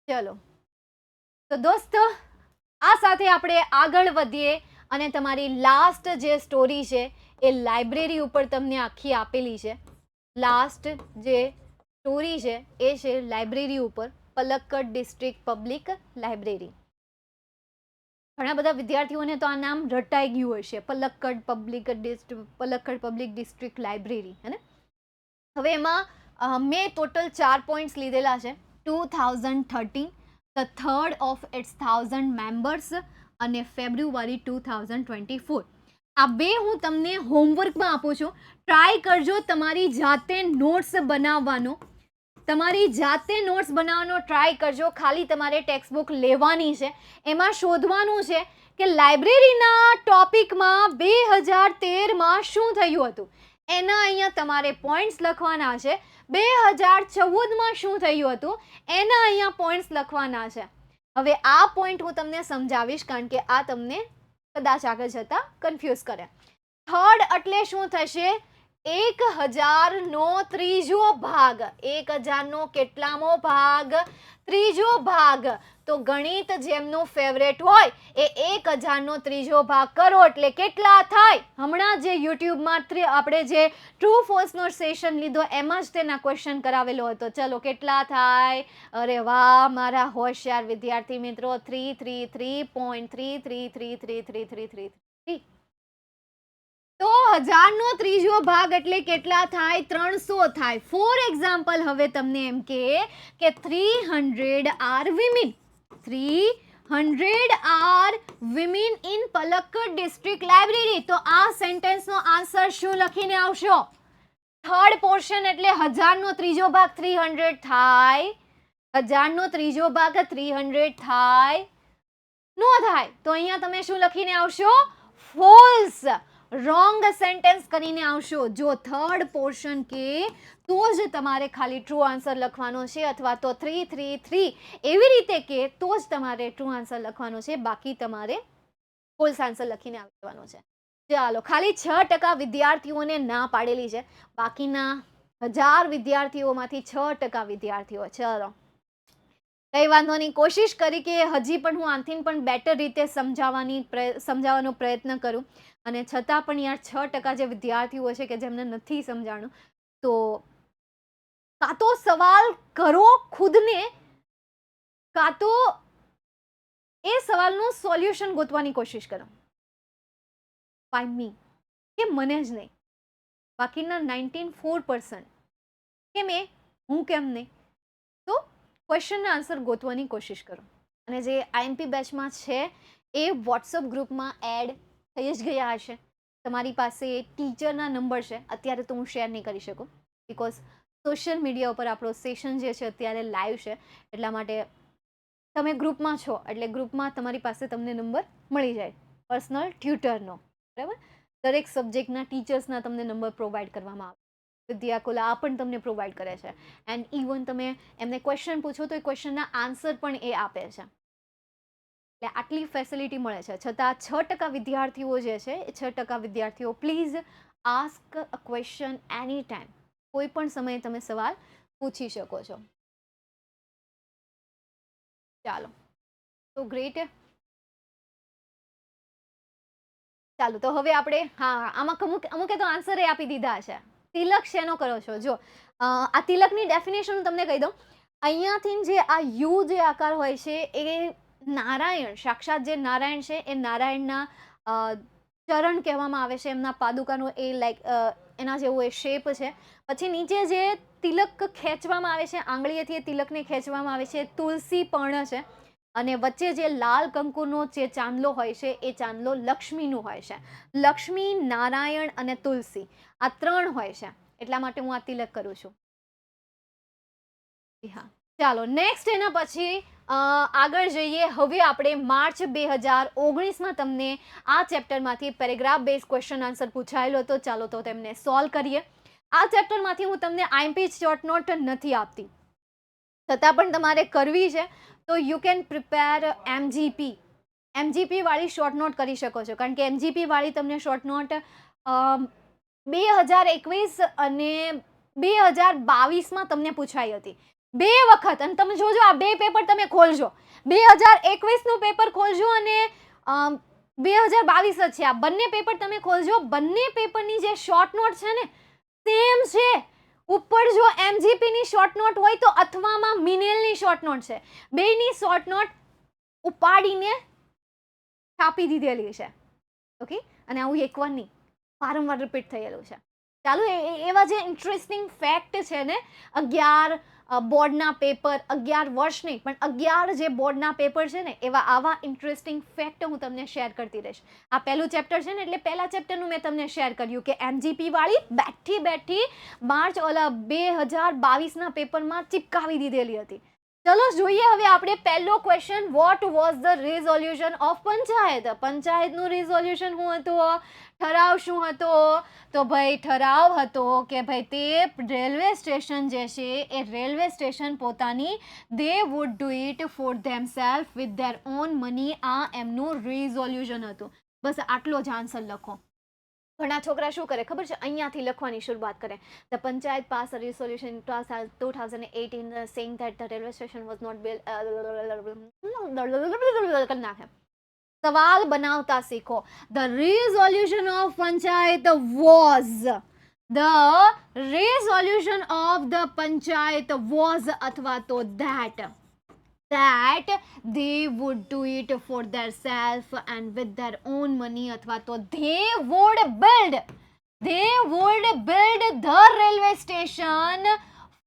ચલો, તો દોસ્તો આ સાથે આપણે આગળ વધીએ અને તમારી લાસ્ટ જે સ્ટોરી છે એ લાઇબ્રેરી ઉપર તમને આખી આપેલી છે. લાસ્ટ જે સ્ટોરી છે એ છે લાઇબ્રેરી ઉપર, પલક્કડ ડિસ્ટ્રિક્ટ પબ્લિક લાઇબ્રેરી. ઘણા બધા વિદ્યાર્થીઓને તો આ નામ રટાઈ ગયું હશે, પલક્કડ પબ્લિક ડિસ્ટ્રિક્ટ લાઇબ્રેરી, હે ને? હવે એમાં મેં ટોટલ 4 પોઈન્ટ્સ લીધેલા છે. 2013, the third of its 1000 members અને ફેબ્રુઆરી 2024. આ બે હું તમને હોમવર્કમાં આપું છું. ટ્રાય કરજો તમારી જાતે નોટ્સ બનાવવાનો, તમારી જાતે નોટ્સ બનાવવાનો ટ્રાય કરજો. ખાલી તમારે ટેક્સ્ટ બુક લેવાની છે, એમાં શોધવાનું છે કે લાઇબ્રેરીના ટોપિકમાં 2013માં શું થયું હતું, એના અહીંયા તમારે પોઈન્ટ્સ લખવાના છે. 2014માં શું થયું હતું એના અહીંયા પોઈન્ટ્સ લખવાના છે. હવે આ પોઈન્ટ હું તમને સમજાવીશ કારણ કે આ તમને કદાચ આગળ જતા કન્ફ્યુઝ કરે. થર્ડ એટલે શું થશે? 1000નો ત્રીજો ભાગ. 1000નો કેટલામો ભાગ? ત્રીજો ભાગ. તો ગણિત જેમનું ફેવરેટ હોય એ 1000નો ત્રીજો ભાગ કરો એટલે કેટલા થાય? હમણાં જે યુટ્યુબમાં આપણે જે ટ્રુ ફોલ્સનો સેશન લીધો એમાં જ તેના ક્વેશ્ચન કરાવેલો હતો. ચલો કેટલા થાય? અરે વાહ મારા હોશિયાર વિદ્યાર્થી મિત્રો, 333.3333333. તો 1000નો ત્રીજો ભાગ એટલે કેટલા થાય? 300 થાય. ફોર એક્ઝામ્પલ હવે તમને એમ કે 300 are women. 300 are women in Palakkad district library. તો આ સેન્ટેન્સનો આન્સર શું લખીને આવશો? થર્ડ પોર્શન એટલે 1000નો ત્રીજો ભાગ 300 થાય. 1000નો ત્રીજો ભાગ 300 થાય? નો થાય. તો અહીંયા તમે શું લખીને આવશો? ફોલ્સ. રોંગ સેન્ટેન્સ કરીને આવશો. જો થર્ડ પોર્શન કે તો જ તમારે ખાલી ટ્રુ આન્સર લખવાનો છે, અથવા તો 3 3 3 એવી રીતે કે તો જ તમારે ટ્રુ આન્સર લખવાનો છે, બાકી તમારે ફોલ્સ આન્સર લખીને આવી જવાનો છે. ચાલો, ખાલી 6% વિદ્યાર્થીઓને ના પાડેલી છે, બાકીના 1000 વિદ્યાર્થીઓમાંથી 6% વિદ્યાર્થીઓ. ચલો, કઈ વાંધો નહીં, કોશિશ કરી કે હજી પણ હું આનથી પણ બેટર રીતે સમજાવવાનો પ્રયત્ન કરું, અને છતાં પણ યાર 6% જે વિદ્યાર્થીઓ છે કે જેમને નથી સમજાણું, તો કાં તો સવાલ કરો ખુદને, કાં તો એ સવાલનું સોલ્યુશન ગોતવાની કોશિશ કરો. બાય મી, કે મને જ નહીં, બાકીના 94% કે હું કેમ નહીં, તો ક્વેશ્ચનના આન્સર ગોતવાની કોશિશ કરો. અને જે આઈએમપી બેચમાં છે એ વોટ્સઅપ ગ્રુપમાં એડ થઈ જ ગયા હશે. તમારી પાસે ટીચરના નંબર છે, અત્યારે તો હું શેર નહીં કરી શકું, બિકોઝ સોશિયલ મીડિયા ઉપર આપણો સેશન જે છે અત્યારે લાઈવ છે, એટલા માટે તમે ગ્રુપમાં છો એટલે ગ્રુપમાં તમારી પાસે તમને નંબર મળી જાય પર્સનલ ટ્યુટરનો, બરાબર. દરેક સબ્જેક્ટના ટીચર્સના તમને નંબર પ્રોવાઈડ કરવામાં આવે. વિદ્યાકુલા આ પણ તમને પ્રોવાઈડ કરે છે, એન્ડ ઇવન તમે એમને ક્વેશ્ચન પૂછો તો એ ક્વેશ્ચનના આન્સર પણ એ આપે છે. એટલે આટલી ફેસિલિટી મળે છે, છતાં 6% વિદ્યાર્થીઓ જે છે એ 6% વિદ્યાર્થીઓ please ask a question any time. કોઈ પણ સમયે તમે સવાલ પૂછી શકો છો. ચાલો, તો ગ્રેટ. ચાલો, તો હવે આપણે આમાં અમુકે તો આન્સર એ આપી દીધા છે. તિલક શેનો કરો છો? જો આ તિલકની ડેફિનેશન હું તમને કહી દઉં. અહીંયાથી જે આ યુ જે આકાર હોય છે એ નારાયણ, સાક્ષાત જે નારાયણ છે એ નારાયણના ચરણ કહેવામાં આવે છે, એમના પાદુકાનો એ લાઈક એના જેવો એ શેપ છે. પછી નીચે જે તિલક ખેંચવામાં આવે છે, આંગળીએથી એ તિલકને ખેંચવામાં આવે છે, તુલસી પર્ણ છે, અને વચ્ચે જે લાલ કંકુનો જે ચાંદલો હોય છે એ ચાંદલો લક્ષ્મીનું હોય છે. લક્ષ્મી, નારાયણ અને તુલસી આ 3 હોય છે, એટલા માટે હું આ તિલક કરું છું. હા, ચાલો નેક્સ્ટ. એના પછી આગળ જઈએ. હવે આપણે માર્ચ 2019માં તમને આ ચેપ્ટરમાંથી પેરેગ્રાફ બેઝ ક્વેશ્ચન આન્સર પૂછાયેલો હતો. ચાલો, તો તેમને સોલ્વ કરીએ. આ ચેપ્ટરમાંથી હું તમને આઈએમપી શોર્ટ નોટ નથી આપતી, છતાં પણ તમારે કરવી છે તો યુ કેન પ્રિપેર એમજીપી વાળી શોર્ટ નોટ કરી શકો છો, કારણ કે એમજીપી વાળી તમને શોર્ટ નોટ 2021 અને 2022માં તમને પૂછાઈ હતી 2 વખત. અને તમે જોજો આ 2 પેપર તમે ખોલજો, 2021નું પેપર ખોલજો અને 2022 જ છે, આ બંને પેપર તમે ખોલજો. બંને પેપરની જે શોર્ટ નોટ છે ને સેમ છે. ઉપર જો એમજીપીની શોર્ટ નોટ હોય તો અથવામાં મિનેલની શોર્ટ નોટ છે. બેની શોર્ટ નોટ ઉપાડીને છાપી દીધેલી છે. ઓકે, અને આવું એકવાર નહીં, વારંવાર રિપીટ થયેલું છે. ચાલો, એવા જે ઇન્ટરેસ્ટિંગ ફેક્ટ છે ને, 11 બોર્ડના પેપર, 11 વર્ષ નહીં પણ 11 જે બોર્ડના પેપર છે ને, એવા આવા ઇન્ટરેસ્ટિંગ ફેક્ટ હું તમને શેર કરતી રહીશ. આ પહેલું ચેપ્ટર છે ને, એટલે પહેલા ચેપ્ટરનું મેં તમને શેર કર્યું કે એમજીપી વાળી બેઠી માર્ચ 2022ના પેપરમાં ચિપકાવી દીધેલી હતી. ચલો જોઈએ હવે આપણે પહેલો question. What was the resolution of panchayat? પંચાયતનું રિઝોલ્યુશન શું હતું? ઠરાવ શું હતો? તો ભાઈ ઠરાવ હતો કે ભાઈ તે રેલવે સ્ટેશન જે છે એ રેલવે સ્ટેશન પોતાની they would do it for themselves with their own money. આ એમનું રિઝોલ્યુશન હતું. બસ આટલો જ આન્સર લખો. ઘણા છોકરા શું કરે ખબર છે, અહીંયાથી લખવાની શરૂઆત કરે. The panchayat pass a resolution in 2018 saying that the railway station was not built. કરી નાખે. સવાલ બનાવતા શીખો. The resolution of panchayat was, the resolution of the panchayat was અથવા તો that they would do it for their self and with their own money, અથવા તો they would build the railway station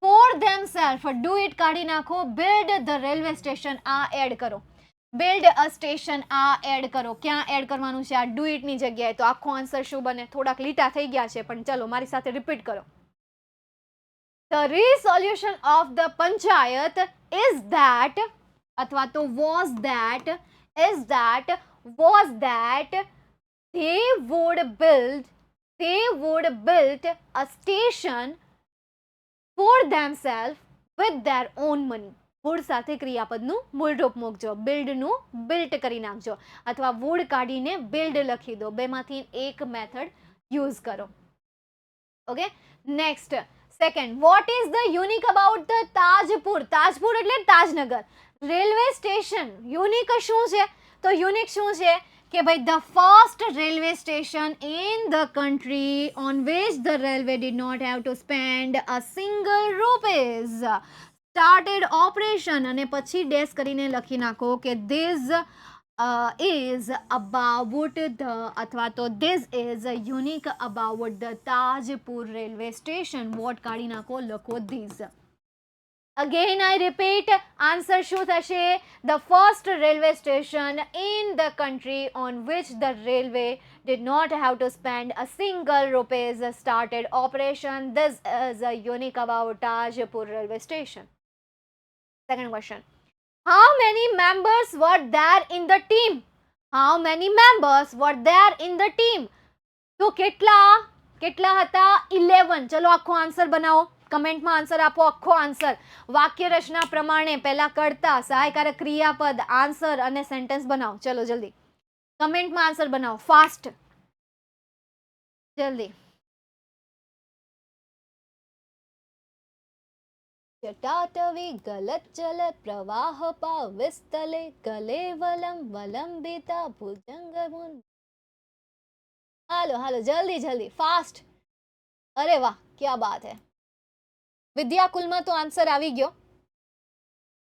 for themselves. do it કાઢી નાખો, build the railway station આ એડ કરો, build a station આ એડ કરો. ક્યાં એડ કરવાનું છે? આ do it ની જગ્યાએ. તો આખો આન્સર શું બને? થોડાક લીટા થઈ ગયા છે પણ ચલો મારી સાથે રિપીટ કરો. The resolution of the panchayat is that અથવા તો was that they would build a station for themselves with their own money. Would સાથે ક્રિયાપદનું મૂળરૂપ મૂકજો, બિલ્ડનું બિલ્ટ કરી નાખજો, અથવા વુડ કાઢીને બિલ્ડ લખી દો. બેમાંથી એક મેથડ યુઝ કરો. Okay, next second, what is the unique about the Tajpur? Tajpur એટલે તાજનગર રેલવે સ્ટેશન. યુનિક શું છે? તો યુનિક શું છે કે ભાઈ the first railway station in the country on which the railway did not have to spend a single rupees started operation, અને પછી ડેશ કરીને લખી નાખો કે ધીસ ઇઝ અબાઉટ ધ, અથવા તો this is unique about the Tajpur railway station. What કાઢી નાખો, લખો this. Again I repeat, answer શું થશે? The first railway station in the country on which the railway did not have to spend a single rupees started operation. This is unique about Tajpur railway station. Second question, how many members were there in the team? How many members were there in the team? તો કેટલા હતા? 11. ચલો આખો આન્સર બનાવો, કમેન્ટમાં આન્સર આપો, આખો આન્સર વાક્ય રચના પ્રમાણે, પહેલા કર્તા, સહાયકારક ક્રિયાપદ, આન્સર અને સેન્ટેન્સ બનાવો. ચલો જલ્દી કમેન્ટમાં આન્સર બનાવો, ફાસ્ટ, જલ્દી. જટાટવી ગલચ્ચલ પ્રવાહ પાવિસ્તલે કલેવલમ વલંબિતા ભુજંગ. હાલો જલ્દી ફાસ્ટ. અરે વાહ, ક્યા બાત હે. વિદ્યાકુલમાં તો આન્સર આવી ગયો.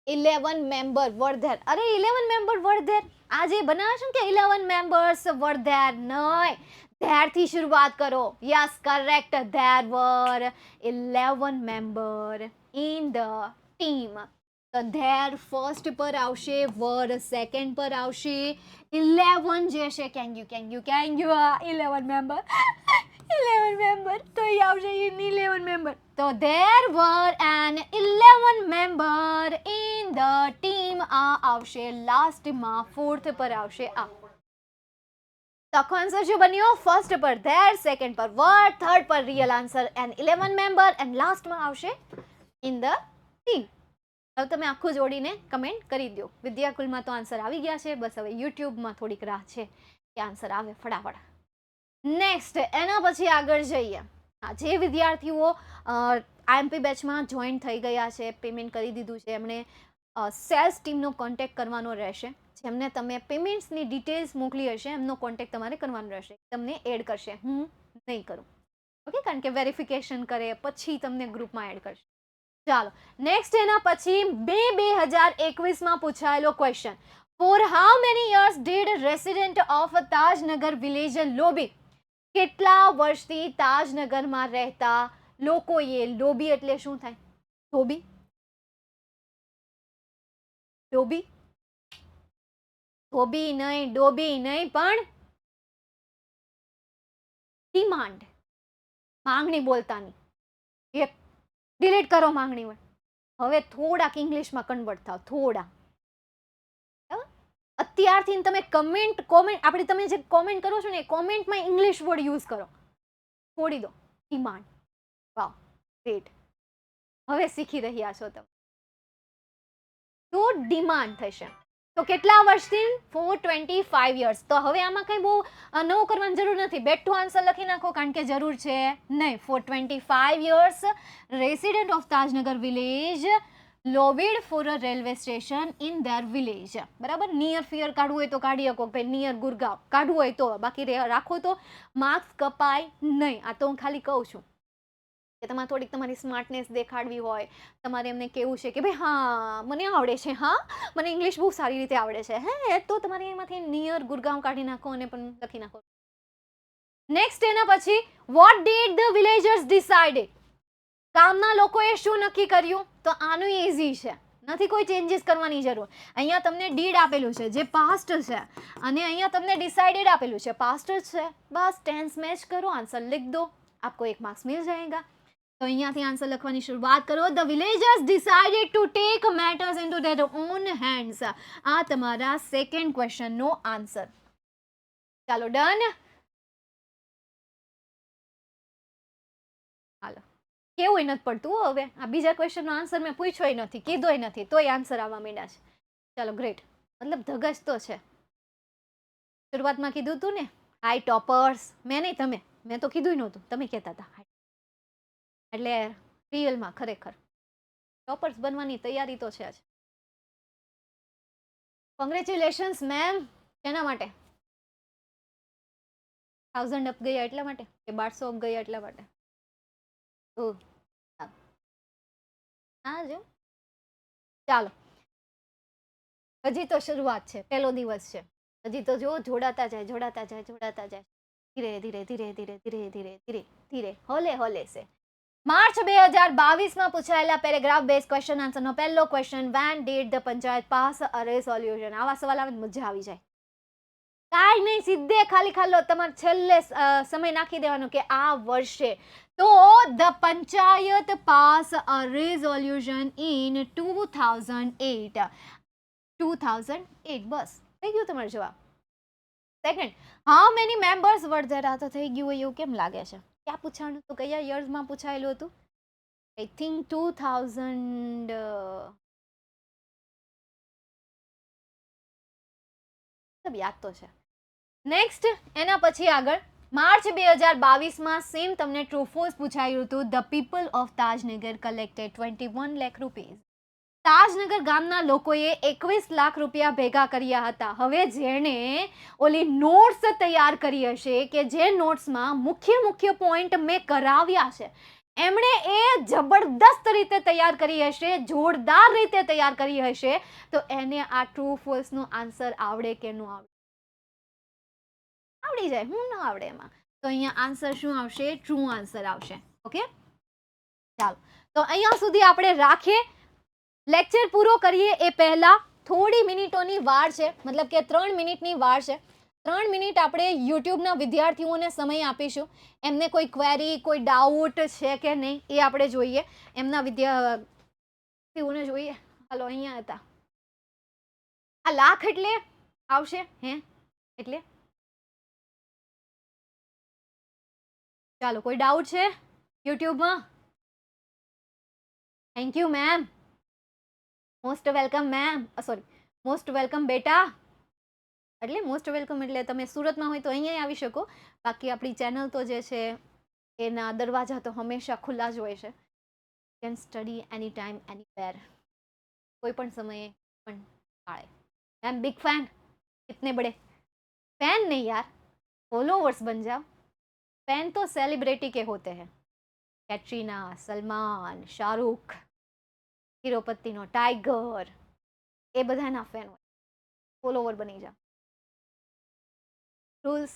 11 મેમ્બર વર ધેર. અરે 11 મેમ્બર વર ધેર, આજે બનાવે છે કે 11 મેમ્બર્સ વર ધેર? નહીં, ધેર થી શરૂઆત કરો. Yes, correct. There were 11 member in the team. તો ધેર ફર્સ્ટ પર આવશે, વર સેકન્ડ પર આવશે, 11 જે છે કેન યુ 11 મેમ્બર 11 મેમ્બર તો એ આવશે 11 મેમ્બર. તો there were an 11 member in the team. આ આવશે લાસ્ટમાં, ફોર્થ પર આવશે આ. તો આખો આન્સર શું બન્યો? ફર્સ્ટ પર there, સેકન્ડ પર were, થર્ડ પર real answer and 11 member, and લાસ્ટમાં આવશે in the team. હવે તમે આખું જોડીને કમેન્ટ કરી દો. વિદ્યાકુલમાં તો આન્સર આવી ગયા છે, બસ હવે યુટ્યુબમાં થોડીક રાહ છે કે આન્સર આવે ફટાફટ. નેક્સ્ટ, એના પછી આગળ જઈએ. જે વિદ્યાર્થીઓ આઈએમપી બેચમાં જોઈન થઈ ગયા છે, પેમેન્ટ કરી દીધું છે, એમણે સેલ્સ ટીમનો કોન્ટેક્ટ કરવાનો રહેશે. જેમને તમે પેમેન્ટ્સની ડિટેલ્સ મોકલી હશે એમનો કોન્ટેક્ટ તમારે કરવાનો રહેશે. તમને એડ કરશે, હું નહીં કરું. ઓકે, કારણ કે વેરિફિકેશન કરે પછી તમને ગ્રુપમાં એડ કરશે. ચાલો નેક્સ્ટ, એના પછી 2021માં પૂછાયેલો question, for how many years did resident of Tajnagar village lobby? કેટલા વર્ષથી તાજનગરમાં રહેતા લોકોએ, લોબી એટલે શું થાય? ધોબી, ડોબી, ધોબી નહીં, ડોબી નહીં, પણ ડિમાન્ડ, માંગણી બોલતાની. એક ડિલીટ કરો માંગણી. હવે થોડાક ઇંગ્લિશમાં કન્વર્ટ થાવ, થોડા. અત્યારથી તમે કોમેન્ટ આપણે તમે જે કોમેન્ટ કરો છો ને એ કોમેન્ટમાં ઇંગ્લિશ વર્ડ યુઝ કરો, છોડી દો ડિમાન્ડ. વાવ, ગ્રેટ. હવે શીખી રહ્યા છો તમે. તો ડિમાન્ડ થશે. તો કેટલા વર્ષથી? 425 યર્સ. તો હવે આમાં કંઈ બહુ નવું કરવાની જરૂર નથી, બેક ટુ આન્સર લખી નાખો, કારણ કે જરૂર છે નહીં. 425 years resident of Tajnagar village lobbied for a railway station in their village. બરાબર, નિયર ફિયર કાઢવું હોય તો કાઢી શકો, ભાઈ નિયર ગુરગાંવ કાઢવું હોય તો, બાકી રાખો તો માર્ક્સ કપાય નહીં. આ તો હું ખાલી કહું છું કે તમારે થોડીક તમારી સ્માર્ટનેસ દેખાડવી હોય, તમારે એમને કેવું છે કે ભાઈ હા મને આવડે છે, હા મને ઇંગ્લિશ બહુ સારી રીતે આવડે છે, હે, તો તમારે એમાંથી નિયર ગુરગાંવ કાઢી નાખો અને પણ લખી નાખો. નેક્સ્ટ, એના પછી what did the villagers decided? ગામના લોકોએ શું નક્કી કર્યું? તો આનું ઇઝી છે, નથી કોઈ ચેન્જીસ કરવાની જરૂર. અહીંયા તમને ડીડ આપેલું છે જે પાસ્ટ છે, અને અહીંયા તમને ડિસાઇડેડ આપેલું છે પાસ્ટ છે. બસ ટેન્સ મેચ કરો, આન્સર लिख दो, आपको 1 मार्क्स मिल जाएगा. તો અહીંયાથી આન્સર લખવાની શરૂઆત કરો. The villagers decided to take matters into there on hands. આ તમારા સેકન્ડ ક્વેશ્ચનનો આન્સર. ચાલો ડન. હાલો, કેવું નથી પડતું હો હવે. આ બીજા ક્વેશ્ચનનો આન્સર મેં પૂછ્યોય નથી, કીધોય નથી, તોય આન્સર આવવા માંડ્યા છે. ચાલો ગ્રેટ, મતલબ ધગશ તો છે. શરૂઆતમાં કીધું તું ને હાઈ ટોપર્સ, મેં નહીં, તમે. મેં તો કીધું નહોતું, તમે કહેતા હતા. એટલે રિયલમાં ખરેખર ટોપર્સ બનવાની તૈયારી તો છે જ. Congratulations ma'am. શેના માટે? 1000 અપ ગયા એટલા માટે કે 1200 અપ ગયા એટલા માટે? ઓહ, હા જો. ચાલો, હજી તો શરૂઆત છે, પહેલો દિવસ છે. હજી તો જો જોડાતા જાય, જોડાતા જાય, જોડાતા જાય. ધીરે ધીરે ધીરે ધીરે ધીરે ધીરે ધીરે ધીરે હોલે હોલે સે. માર્ચ 2022 માં પૂછાયેલા પેરેગ્રાફ બેઝ ક્વેશ્ચન આન્સરનો પહેલો question, when did the panchayat pass અરે સોલ્યુશન? આવા સવાલ આવે મજા આવી જાય. કાંઈ નહીં, સીધે ખાલી ખાલો તમારે છેલ્લે સમય નાખી દેવાનો કે આ વર્ષે. તો the panchayat pass a resolution in 2008. 2008, બસ થઈ ગયું તમારો જવાબ. Second, how many members were there? આ તો થઈ ગયું હોય એવું કેમ લાગે છે? ક્યાં પૂછાણું હતું? કયા યર્સમાં પૂછાયેલું હતું? I think 2000. યાદ તો છે. નેક્સ્ટ, એના પછી આગળ માર્ચ 2022માં સેમ તમને ટ્રુ ફોલ્સ પૂછાયું હતું. The people of Tajnagar collected 21 lakh rupees. Tajnagar ગામના લોકોએ 21 લાખ રૂપિયા ભેગા કર્યા હતા. હવે જેણે ઓલી નોટ્સ તૈયાર કરી હશે, કે જે નોટ્સમાં મુખ્ય પોઈન્ટ મેં કરાવ્યા છે, એમણે એ જબરદસ્ત રીતે તૈયાર કરી હશે, જોરદાર રીતે તૈયાર કરી હશે, તો એને આ ટ્રુ ફોલ્સનો આન્સર આવડે કે ન આવડે? આવડી જાય, હું ન આવડે એમાં. તો અહીંયા આન્સર શું આવશે? ટ્રુ આન્સર આવશે. ઓકે, ચાલો, તો અહીંયા સુધી આપણે રાખીએ. લેક્ચર પૂરો કરીએ એ પહેલા થોડી મિનિટોની વાર છે, મતલબ કે 3 મિનિટની વાર છે. 3 મિનિટ આપણે યુટ્યુબના વિદ્યાર્થીઓને સમય આપીશું. એમને કોઈ ક્વેરી, કોઈ ડાઉટ છે કે નહીં એ આપણે જોઈએ. એમના વિદ્યાર્થીઓને જોઈએ. હાલો, અહીંયા હતા. આ લાખ એટલે આવશે હે? એટલે ચાલો, કોઈ ડાઉટ છે યુટ્યુબમાં? Thank you ma'am. Most welcome ma'am, sorry, most welcome બેટા. એટલે મોસ્ટ વેલકમ એટલે તમે સુરતમાં હોય તો અહીંયા આવી શકો. બાકી આપણી ચેનલ તો જે છે એના દરવાજા તો હંમેશા ખુલ્લા જ હોય છે. Can study any time anywhere, કોઈ પણ સમયે પણ કાળે. I am big fan. कितने बड़े फैन नहीं यार, फॉलोवर्स बन जाओ. फैन तो सेलिब्रिटी के होते हैं. कैटरीना, सलमान, शाहरुख, તિરુપતિનો ટાઈગર, એ બધાના ફેન હોય. ફોલોવર બની જાઓ. રૂલ્સ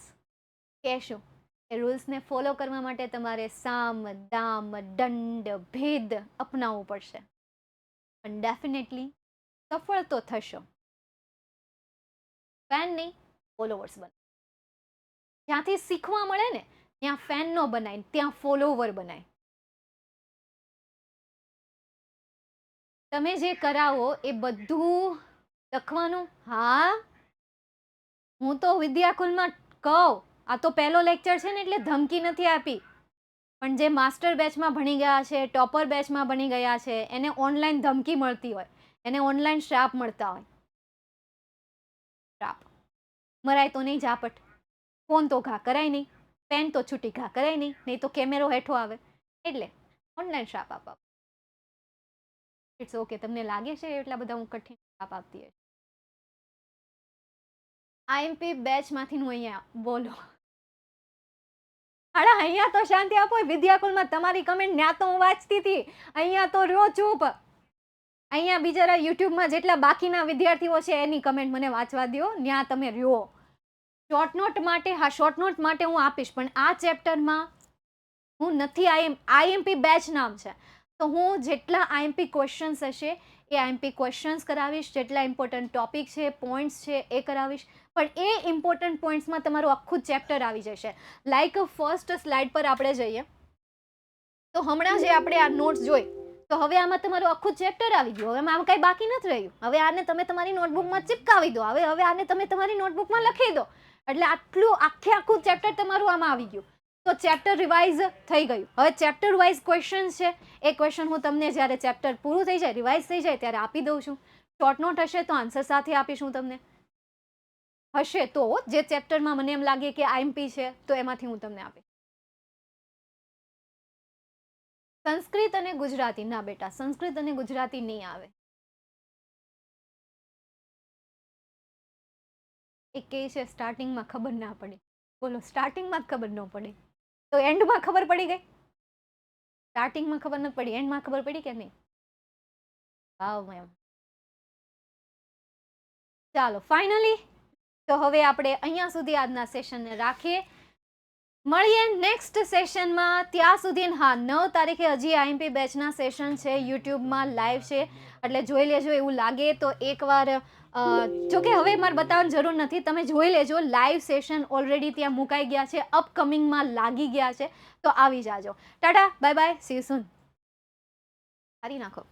કહેશું એ રૂલ્સને ફોલો કરવા માટે તમારે સામ દામ દંડ ભેદ અપનાવવું પડશે, પણ ડેફિનેટલી સફળ તો થશો. ફેન નહીં, ફોલોવર્સ બને. જ્યાંથી શીખવા મળે ને ત્યાં ફેન નો બનાય, ત્યાં ફોલોવર બનાય. તમે જે કરાવો એ બધું લખવાનું. હા, હું તો વિદ્યાકુલમાં કહું, આ તો પહેલો લેક્ચર છે ને એટલે ધમકી નથી આપી, પણ જે માસ્ટર બેચમાં ભણી ગયા છે, ટોપર બેચમાં ભણી ગયા છે, એને ઓનલાઈન ધમકી મળતી હોય, એને ઓનલાઈન શ્રાપ મળતા હોય. શ્રાપ મરાય તો નહીં ઝાપટ, ફોન તો ઘા કરાય નહીં, પેન તો છૂટી ઘા કરાય નહીં, નહીં તો કેમેરો હેઠો આવે. એટલે ઓનલાઈન શ્રાપ આપવા. It's okay. તમને લાગે છે એટલા બધા હું કઠિન શ્રાપ આપતી હોય? આઈએમપી બેચમાંથી હું અહીંયા બોલો. અરે અહીંયા તો શાંતિ આપો. વિદ્યાકુલમાં તમારી કમેન્ટ ત્યાં તો હું વાંચતી હતી, અહીંયા તો રહ્યો ચૂપ. અહીંયા બિચારા યુટ્યુબમાં જેટલા બાકીના વિદ્યાર્થીઓ છે એની કમેન્ટ મને વાંચવા દો, ત્યાં તમે રહ્યો. શોર્ટ નોટ માટે, હા, શોર્ટ નોટ માટે હું આપીશ, પણ આ ચેપ્ટરમાં હું નથી. આઈએમપી બેચ નામ છે, તો હું જેટલા આઈએમપી ક્વેશ્ચન્સ હશે એ આઈએમપી ક્વેશ્ચન્સ કરાવીશ, જેટલા ઇમ્પોર્ટન્ટ ટોપિક છે, પોઈન્ટ્સ છે એ કરાવીશ. પણ એ ઇમ્પોર્ટન્ટ પોઈન્ટ્સમાં તમારું આખું ચેપ્ટર આવી જશે. લાઈક ફર્સ્ટ સ્લાઇડ પર આપણે જઈએ તો હમણાં જે આપણે આ નોટ્સ જોઈ, તો હવે આમાં તમારું આખું ચેપ્ટર આવી ગયું. હવે આમાં કંઈ બાકી નથી રહ્યું. હવે આને તમે તમારી નોટબુકમાં ચિપકાવી દો. હવે આને તમે તમારી નોટબુકમાં લખી દો, એટલે આખું ચેપ્ટર તમારું આમાં આવી ગયું. તો ચેપ્ટર રિવાઇઝ થઈ ગયું. હવે ચેપ્ટર વાઇઝ ક્વેશ્ચન છે, એ ક્વેશ્ચન હું તમને જ્યારે ચેપ્ટર પૂરું થઈ જાય, રિવાઇઝ થઈ જાય ત્યારે આપી દઉં છું. શોર્ટ નોટ હશે તો આન્સર સાથે આપીશું તમને. હશે તો જે ચેપ્ટરમાં મને એમ લાગે કે આઈએમપી છે તો એમાંથી હું તમને આપીશ. સંસ્કૃત અને ગુજરાતી ના બેટા, સંસ્કૃત અને ગુજરાતી નહીં આવે. એ કે છે સ્ટાર્ટિંગમાં ખબર ના પડી. બોલો, સ્ટાર્ટિંગમાં જ ખબર ન પડી તો એન્ડમાં ખબર પડી ગઈ? સ્ટાર્ટિંગમાં ખબર ન પડી, એન્ડમાં ખબર પડી કે નહીં? વાવ મેમ. ચાલો ફાઇનલી તો હવે આપણે અહીંયા સુધી આજના સેશનને રાખીએ. મળીએ નેક્સ્ટ સેશનમાં. ત્યાં સુધી હા 9 તારીખે હજી આઈએમપી બેચના સેશન છે, યુટ્યુબમાં લાઈવ છે, એટલે જોઈ લેજો. એવું લાગે તો એકવાર જોકે હવે મારે બતાવવાની જરૂર નથી, તમે જોઈ લેજો. લાઈવ સેશન ઓલરેડી ત્યાં મુકાઈ ગયા છે, અપકમિંગમાં લાગી ગયા છે, તો આવી જાજો. Tata bye bye, C you સૂન. હારી નાખો.